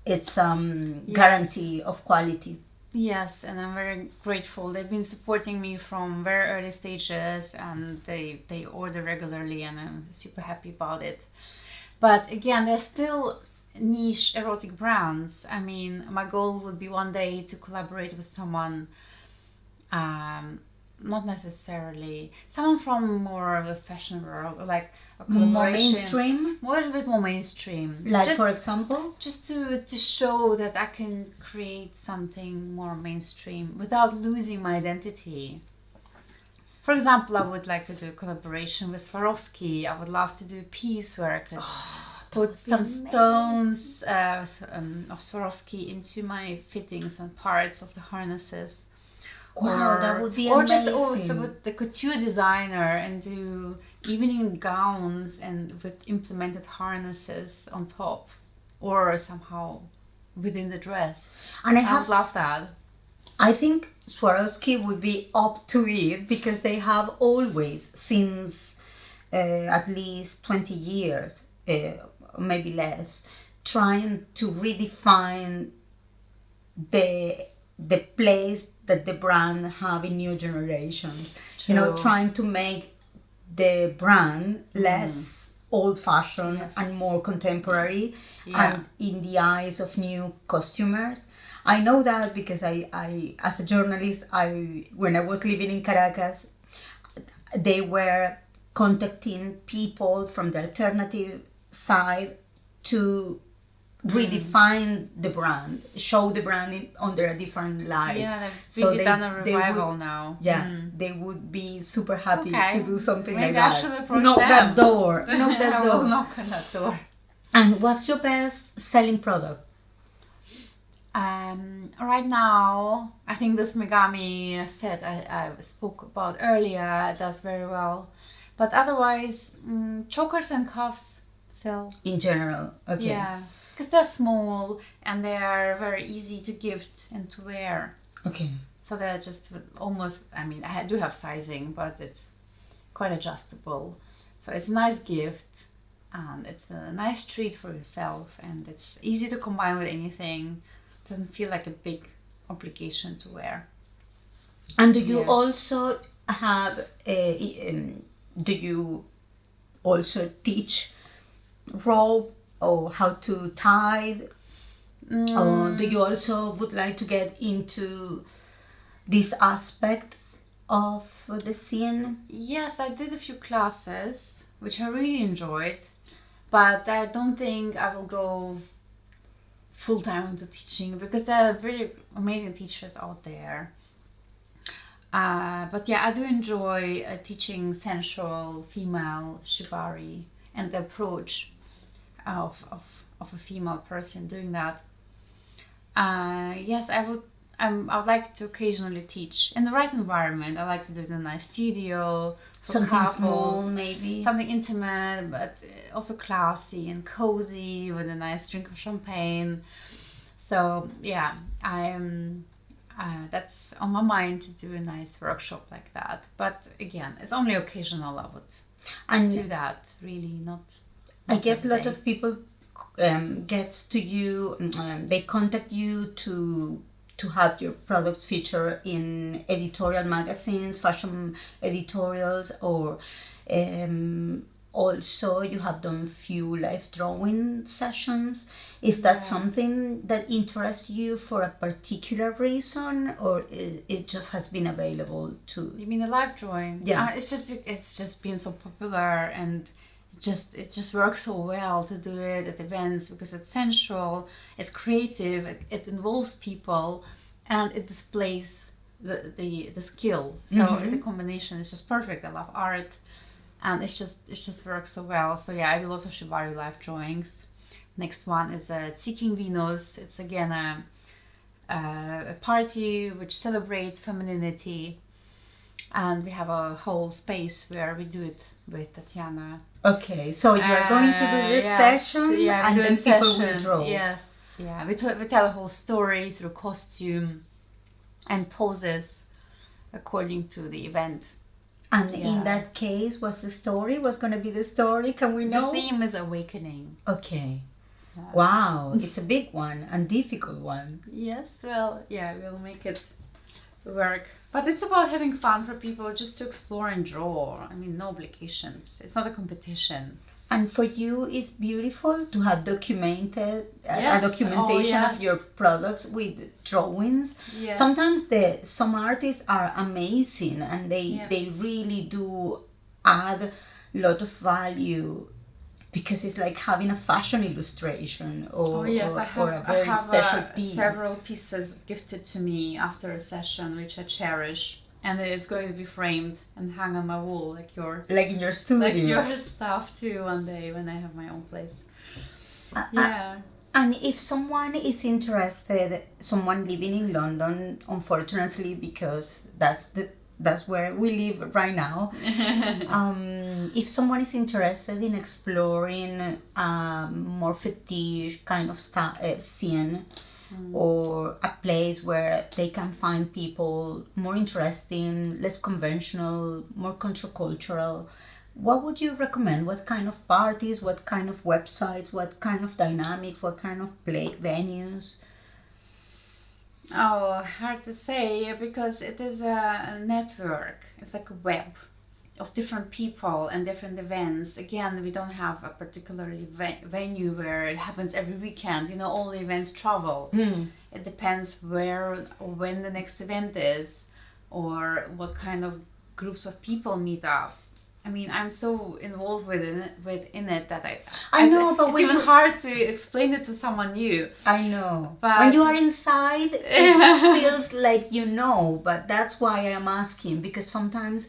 It's guarantee of quality. Yes, and I'm very grateful. They've been supporting me from very early stages, and they order regularly, and I'm super happy about it. But again, there's still niche erotic brands. I mean, my goal would be one day to collaborate with someone, not necessarily someone from more of the fashion world, or like a collaboration, more mainstream, a little bit more mainstream. Like just, for example, just to show that I can create something more mainstream without losing my identity. For example, I would like to do a collaboration with Swarovski. I would love to do a piece where I could put some stones of Swarovski into my fittings and parts of the harnesses. Wow, that would be or amazing. Just also with the couture designer and do evening gowns and with implemented harnesses on top, or somehow within the dress. And I would love that. I think Swarovski would be up to it, because they have always, since at least 20 years, maybe less, trying to redefine the place that the brand have in new generations. True. You know, trying to make the brand less old-fashioned and more contemporary, and in the eyes of new customers. I know that because I as a journalist, when I was living in Caracas, they were contacting people from the alternative side to redefine the brand, show the brand under a different light. Yeah, they've really done a revival now. Yeah, they would be super happy to do something Maybe like that. Knock that door. Knock that door. Knock on that door. And what's your best selling product? Right now, I think this Megami set I spoke about earlier does very well. But otherwise, chokers and cuffs sell. In general, okay. Yeah, because they're small and they are very easy to gift and to wear. Okay. So they're just almost, I mean, I do have sizing, but it's quite adjustable. So it's a nice gift, and it's a nice treat for yourself, and it's easy to combine with anything. It doesn't feel like a big obligation to wear. And do you also have do you also teach rope or how to tie? Or do you also would like to get into this aspect of the scene? Yes, I did a few classes, which I really enjoyed, but I don't think I will go full-time into teaching, because there are really amazing teachers out there. But yeah, I do enjoy teaching sensual female shibari and the approach of a female person doing that. Yes, I would like to occasionally teach in the right environment. I like to do it in a nice studio, something couples, small, maybe something intimate, but also classy and cozy with a nice drink of champagne. So yeah, that's on my mind, to do a nice workshop like that. But again, it's only occasional. I would do that. Really, not. I guess a lot of people gets to you. They contact you to have your products featured in editorial magazines, fashion editorials, or also you have done few live drawing sessions. Is that something that interests you for a particular reason, or it just has been available to? You mean the live drawing? Yeah, it's just been so popular, and it just works so well to do it at events, because it's sensual, it's creative, it involves people, and it displays the skill. So the combination is just perfect. I love art, and it just works so well. So yeah, I do lots of Shibari live drawings. Next one is Seeking Venus. It's again a party which celebrates femininity, and we have a whole space where we do it with Tatiana. Okay, so you are going to do this session, and then people will draw. Yes, yeah. We tell a whole story through costume and poses according to the event. And Yeah. in that case, what's the story? What's going to be the story? Can we know? The theme is awakening. Okay. Wow, it's a big one and difficult one. Yes, well, yeah, we'll make it work. But it's about having fun for people just to explore and draw. I mean, no obligations. It's not a competition. And for you, it's beautiful to have documented Yes. a documentation Oh, of yes. your products with drawings. Yes. Sometimes some artists are amazing and they Yes. really do add a lot of value, because it's like having a fashion illustration or, Oh yes, or a very special I piece. have several pieces gifted to me after a session, which I cherish, and it's going to be framed and hung on my wall, like Like in your studio. like your stuff too, one day when I have my own place. Yeah. And if someone is interested, someone living in London, unfortunately, because that's where we live right now. If someone is interested in exploring more fetish kind of scene, or a place where they can find people more interesting, less conventional, more countercultural, what would you recommend? What kind of parties, what kind of websites, what kind of dynamics, what kind of play venues? Oh, hard to say, because it is a network. It's like a web of different people and different events. Again, we don't have a particular venue where it happens every weekend. You know, all the events travel. It depends where or when the next event is, or what kind of groups of people meet up. I mean, I'm so involved within it that I know, but it's when even you- hard to explain it to someone new. I know. But- When you are inside, it feels like you know, but that's why I'm asking, because sometimes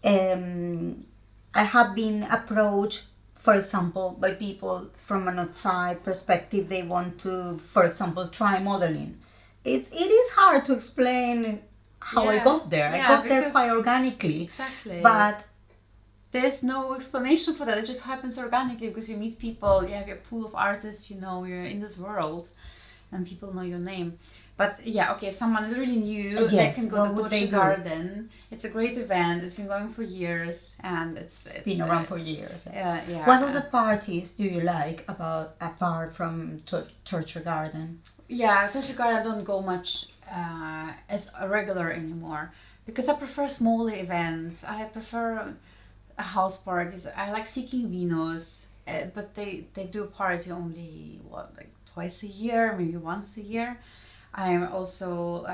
I have been approached, for example, by people from an outside perspective. They want to, for example, try modeling. It is hard to explain how I Yeah. got there. I Yeah, got there because- quite organically. Exactly. But there's no explanation for that. It just happens organically because you meet people, you have your pool of artists, you know, you're in this world and people know your name. But yeah, okay, if someone is really new, they Yes, can go what to would they Dolce do? Garden. It's a great event. It's been going for years and it's been around for years. yeah. What other parties do you like apart from Torture Garden? Yeah, Dolce Garden I don't go much as a regular anymore because I prefer smaller events. I prefer house parties. I like Seeking Venus, but they do a party only like twice a year, maybe once a year. I'm also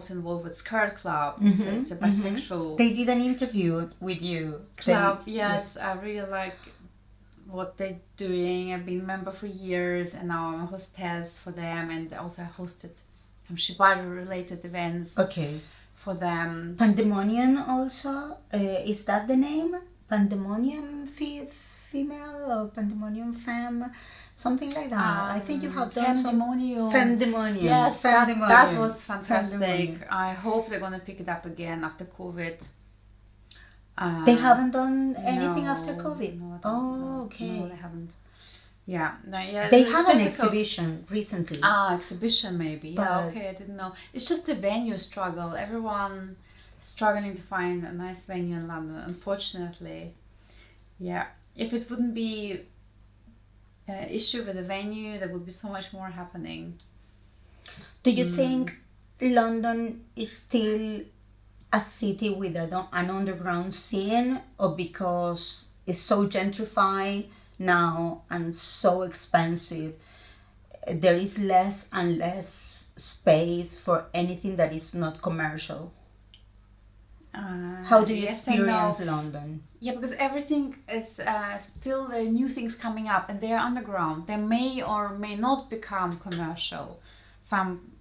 involved with Skirt Club. It's a bisexual They did an interview with you. club. Yes, I really like what they're doing. I've been a member for years, and now I'm a hostess for them, and also I hosted some Shibari related events Okay. for them. Pandemonium also, is that the name? Pandemonium female or Pandemonium femme? Something like that. I think you have done some... Femdemonium. Femdemonium. Yes, Femdemonium. that was fantastic. Femdemonium. I hope they're gonna pick it up again after COVID. They haven't done anything no, after COVID? No, I don't Oh, know. okay. No, they haven't. Yeah, no, yeah. They it's had an difficult. exhibition recently. Exhibition maybe. Yeah, But- okay, I didn't know. It's just the venue struggle. Everyone struggling to find a nice venue in London, unfortunately. Yeah, if it wouldn't be an issue with the venue, there would be so much more happening. Do you think London is still a city with an underground scene, or because it's so gentrified now and so expensive, there is less and less space for anything that is not commercial? How do you yes and no. experience London? Yeah, because everything is still new things coming up, and they are underground. They may or may not become commercial. Some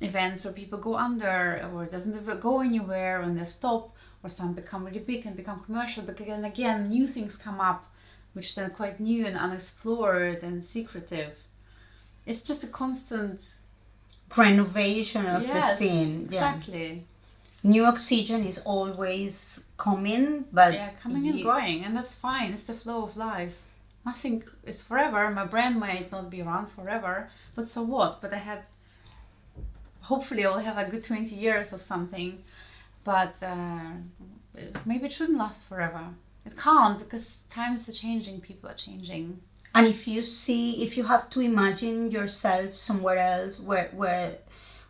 events where people go under, or it doesn't ever go anywhere, and they stop, or some become really big and become commercial. But again, new things come up, which then quite new and unexplored and secretive. It's just a constant Renovation of the scene. Yeah. Exactly. New oxygen is always coming, but Yeah, coming and going, and that's fine. It's the flow of life. Nothing is forever. My brand might not be around forever, but so what? But hopefully I'll have a good 20 years of something. But maybe it shouldn't last forever. It can't, because times are changing, people are changing. And if you have to imagine yourself somewhere else, where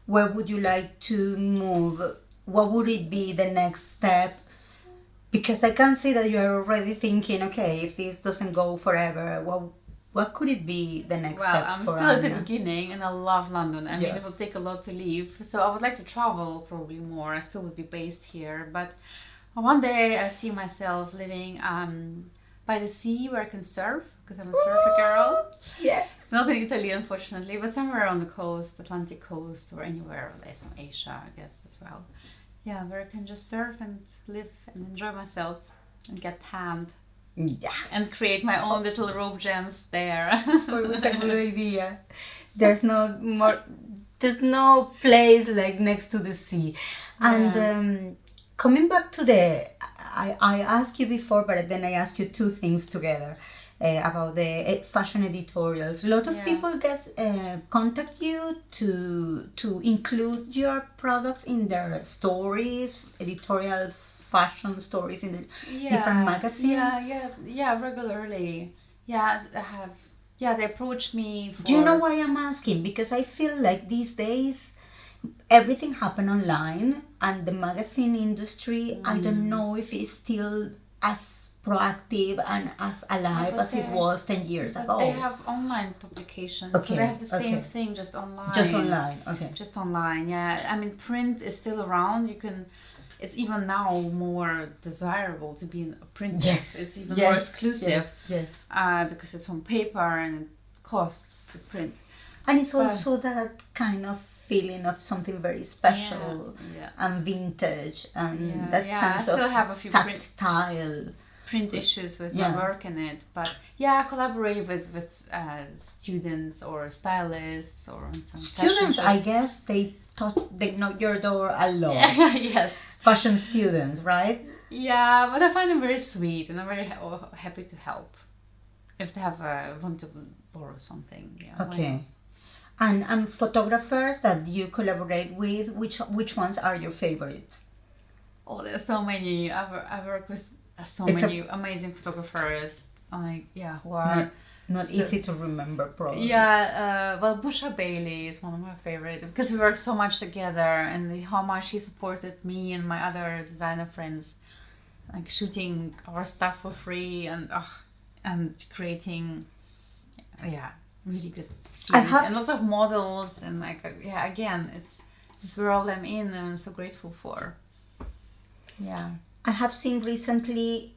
would you like to move? What would it be the next step? Because I can see that you're already thinking, okay, if this doesn't go forever, what could it be the next Well, step I'm for still at the Anya? beginning, and I love London. I mean, Yeah. it will take a lot to leave. So I would like to travel probably more. I still would be based here. But one day I see myself living by the sea where I can surf, because I'm a surfer girl. Yes. Not in Italy, unfortunately, but somewhere on the coast, Atlantic coast, or anywhere, like some Asia, I guess, as well. Yeah, where I can just surf and live and enjoy myself and get tanned Yeah. and create my own little rope gems there. Always a good idea. There's no place like next to the sea. And Yeah. coming back to I asked you before, but then I asked you two things together about the fashion editorials. A lot of Yeah. people contact you to include your products in their stories, editorial fashion stories in the different magazines. Yeah, regularly. Yeah, I have. Yeah, they approach me for. Do you know why I'm asking? Because I feel like these days everything happen online, and the magazine industry, I don't know if it's still as proactive and as alive but as it was 10 years But ago. they have online publications, so Okay, they have the same okay. thing, just online. Just online, okay. Just online, yeah. I mean, print is still around. You can. It's even now more desirable to be in a print. Yes. It's even Yes, more exclusive. Yes. Because it's on paper and it costs to print. And it's also that kind of feeling of something very special Yeah. and vintage and Yeah, that yeah, sense I still of have a few print- tactile. Print issues with Yeah. my work in it, but yeah, I collaborate with students or stylists or some Students, fashion I guess they knock your door a lot. Yes. Fashion students, right? Yeah, but I find them very sweet, and I'm very happy to help if they have want to borrow something. Yeah. Okay. And photographers that you collaborate with, which ones are your favorites? Oh, there's so many. I work with so It's many amazing photographers. Who are Not easy to remember, probably. Yeah, well, Busha Bailey is one of my favorites because we worked so much together, and how much he supported me and my other designer friends, like shooting our stuff for free and creating, really good series and lots of models and again, it's world I'm in and I'm so grateful for. Yeah, I have seen recently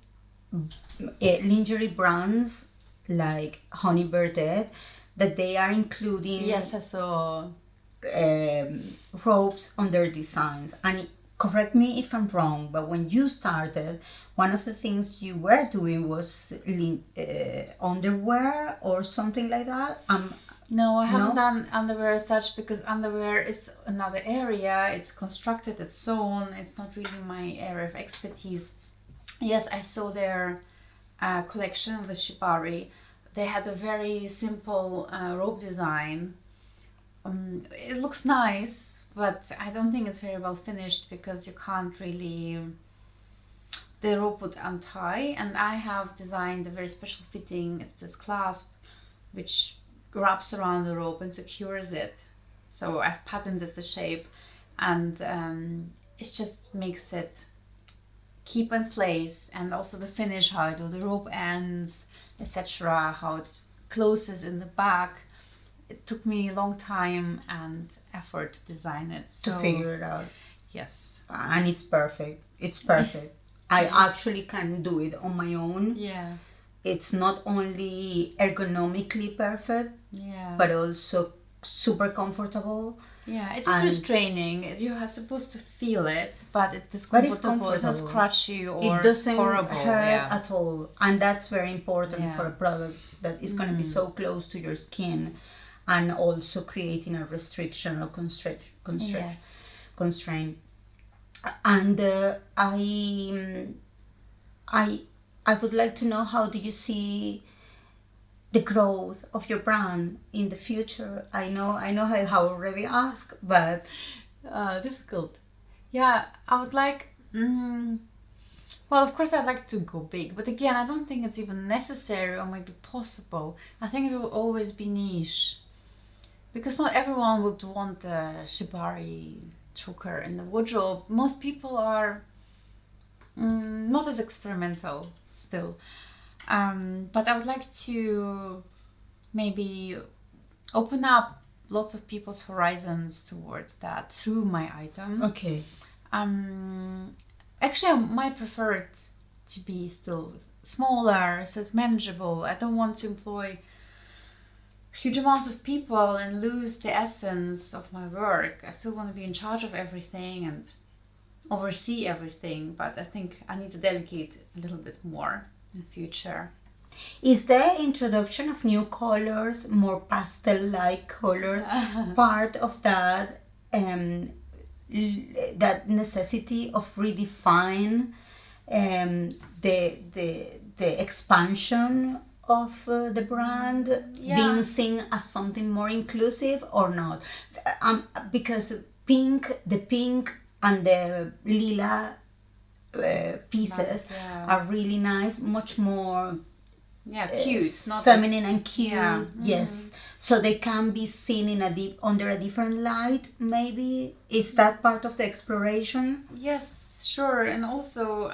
lingerie brands like Honey Birdette that they are including yes, I saw ropes on their designs. And correct me if I'm wrong, but when you started, one of the things you were doing was underwear or something like that. No, I haven't done underwear as such because underwear is another area. It's constructed, it's sewn. It's not really my area of expertise. Yes, I saw their collection with Shibari. They had a very simple robe design. It looks nice, but I don't think it's very well finished because you can't really. The rope would untie, and I have designed a very special fitting. It's this clasp, which wraps around the rope and secures it. So I've patented the shape, and it just makes it keep in place, and also the finish, how I do the rope ends, etc., how it closes in the back. It took me a long time and effort to design it. To figure it out. Yes. And it's perfect. It's perfect. I actually can do it on my own. Yeah. It's not only ergonomically perfect, but also super comfortable. Yeah, it's just training. You are supposed to feel it, but it's comfortable. It's not scratchy or it doesn't horrible. hurt at all. And that's very important for a product that is going to be so close to your skin, and also creating a restriction or constraint. And I would like to know, how do you see the growth of your brand in the future? I know I have already asked, but difficult. Yeah, I would like. Well, of course, I'd like to go big, but again, I don't think it's even necessary or maybe possible. I think it will always be niche because not everyone would want a Shibari choker in the wardrobe. Most people are not as experimental still. But I would like to maybe open up lots of people's horizons towards that through my item. Okay. Actually, I might prefer it to be still smaller, so it's manageable. I don't want to employ huge amounts of people and lose the essence of my work. I still want to be in charge of everything and oversee everything, but I think I need to delegate a little bit more in the future. Is the introduction of new colors, more pastel-like colors, part of that that necessity of redefine the expansion of the brand, being seen as something more inclusive or not? Because the pink and the lila pieces are really nice, much more cute, not feminine and cute. Yes, so they can be seen in under a different light. Maybe is that part of the exploration? Yes, sure, and also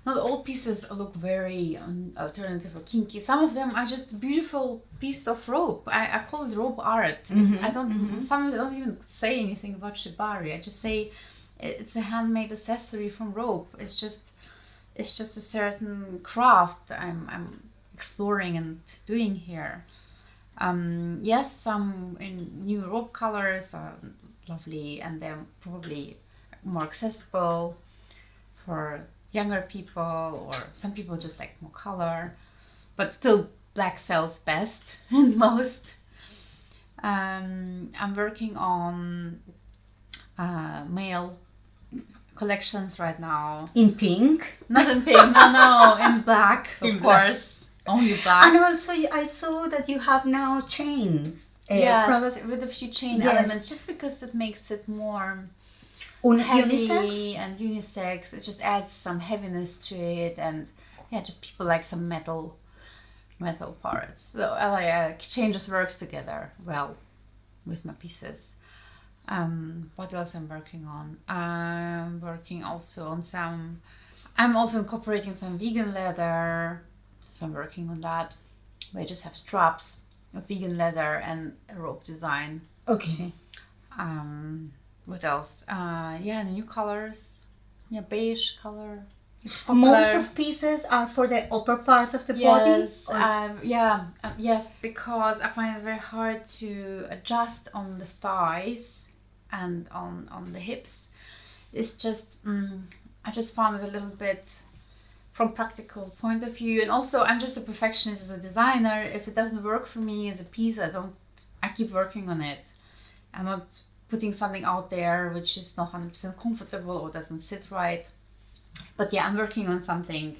not all pieces look very alternative or kinky. Some of them are just a beautiful piece of rope. I call it rope art. I don't. Some of them don't even say anything about Shibari. I just say it's a handmade accessory from rope. It's just a certain craft I'm exploring and doing here. Yes, some in new rope colors are lovely, and they're probably more accessible for younger people, or some people just like more color, but still black sells best and most. I'm working on male collections right now. In pink? Not in pink, no, in black, of course. Only black. And also, I saw that you have now chains. Yes, with a few chain elements, just because it makes it more heavy unisex? And unisex. It just adds some heaviness to it, and just people like some metal parts. So I like chain just works together well with my pieces. What else I'm working on? I'm working also on some. I'm also incorporating some vegan leather. So I'm working on that. We just have straps of vegan leather and a rope design. Okay. What else? New colors. Yeah, beige color. Most of pieces are for the upper part of the body? Yes, because I find it very hard to adjust on the thighs and on the hips. It's just, I just found it a little bit from practical point of view, and also I'm just a perfectionist as a designer. If it doesn't work for me as a piece, I keep working on it. I'm not putting something out there which is not 100% comfortable or doesn't sit right. But I'm working on something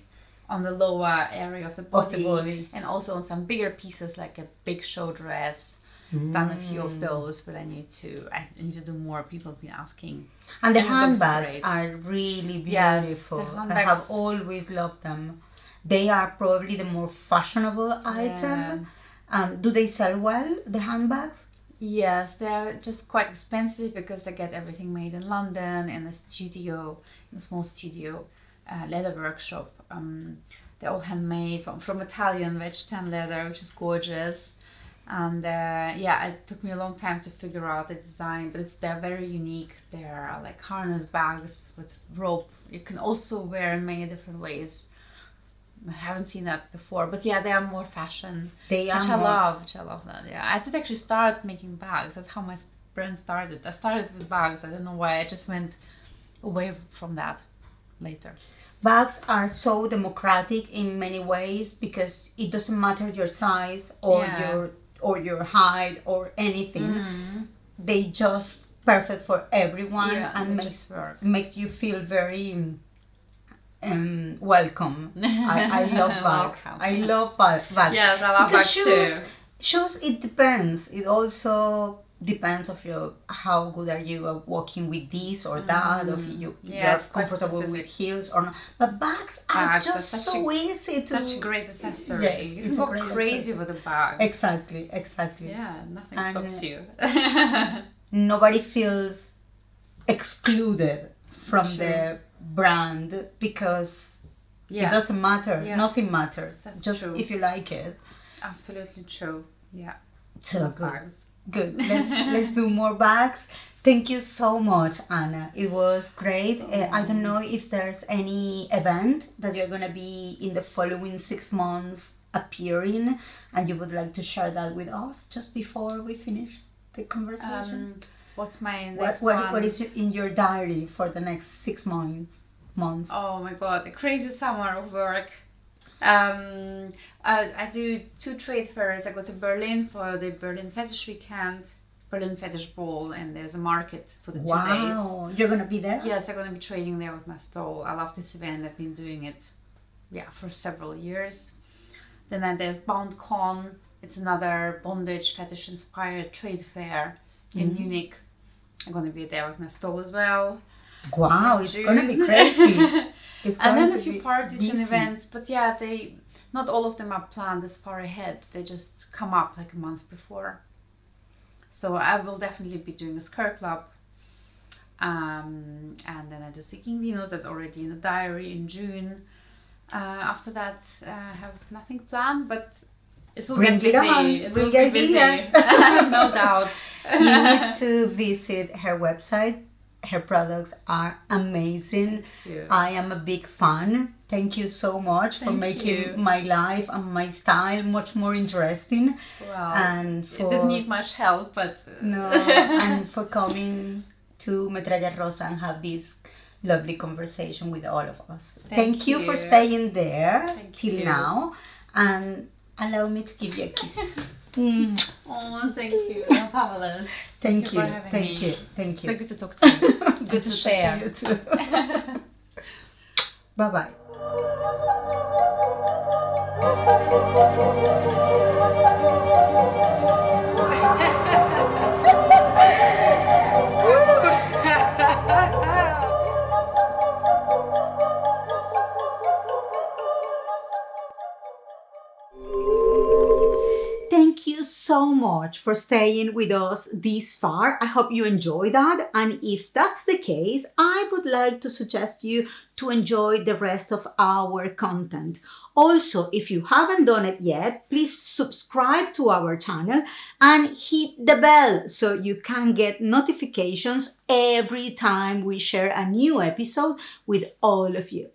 on the lower area of the body, and also on some bigger pieces like a big show dress. Done a few of those, but I need to do more. People have been asking. And the handbags are really beautiful. Yes, I have always loved them. They are probably the more fashionable item. Do they sell well, the handbags? Yes, they're just quite expensive because they get everything made in London in a small studio, leather workshop. They're all handmade from Italian veg tan leather, which is gorgeous. And it took me a long time to figure out the design, but they're very unique. They're like harness bags with rope. You can also wear in many different ways. I haven't seen that before, but they are more fashion, which I love that. I did actually start making bags. That's how my brand started. I started with bags. I don't know why. I just went away from that later. Bags are so democratic in many ways because it doesn't matter your size or your height or anything. They just perfect for everyone and makes you feel very welcome. I love bags. I love bags. Yes, I love bags too. Shoes, it depends. It also depends of how good are you at walking with this or that, or if you're Yes, quite comfortable specific. with heels or not. But bags are Bags are just such so easy to. Such a great accessory. Yes, You it's can a go great crazy accessory. with a bag. Exactly. Yeah, nothing And, stops you. Nobody feels excluded from True. the brand because it Yeah, doesn't matter. Yeah. Nothing matters. That's just true. if you like it. absolutely true. Yeah. So Love good. bags. Good. Let's do more bags. Thank you so much, Anna. It was great. I don't know if there's any event that you're gonna be in the following 6 months appearing, and you would like to share that with us just before we finish the conversation. What's my next What one? is in your diary for the next 6 months? Oh my god, a crazy summer of work. I do 2 trade fairs. I go to Berlin for the Berlin Fetish Weekend, Berlin Fetish Ball, and there's a market for the 2 days. Wow, you're gonna be there? Yes, I'm going to be trading there with my stall. I love this event. I've been doing it, for several years. Then there's BoundCon. It's another bondage fetish-inspired trade fair in Munich. I'm going to be there with my stall as well. Wow, it's gonna be crazy. It's And going then to a few be parties and busy. events, but not all of them are planned this far ahead. They just come up like a month before. So I will definitely be doing a skirt club. And then I do Seeking Dinos, that's already in the diary in June. After that, I have nothing planned, but it will Bring get it busy. on. It Bring will be ideas. busy. No doubt. You need to visit her website. Her products are amazing. you. I am a big fan. Thank you so much for Thank making you. my life and my style much more interesting. Well, And it didn't need much help, but No, and for coming to Metralla Rosa and have this lovely conversation with all of us. Thank you for you. staying there Thank till you. now, and allow me to give you a kiss. Oh, thank you. You're fabulous. Thank you, for having thank me. you, thank So you. good to talk to you. Good to to share. share you too. Bye bye. Thank you so much for staying with us this far. I hope you enjoyed that. And if that's the case, I would like to suggest you to enjoy the rest of our content. Also, if you haven't done it yet, please subscribe to our channel and hit the bell so you can get notifications every time we share a new episode with all of you.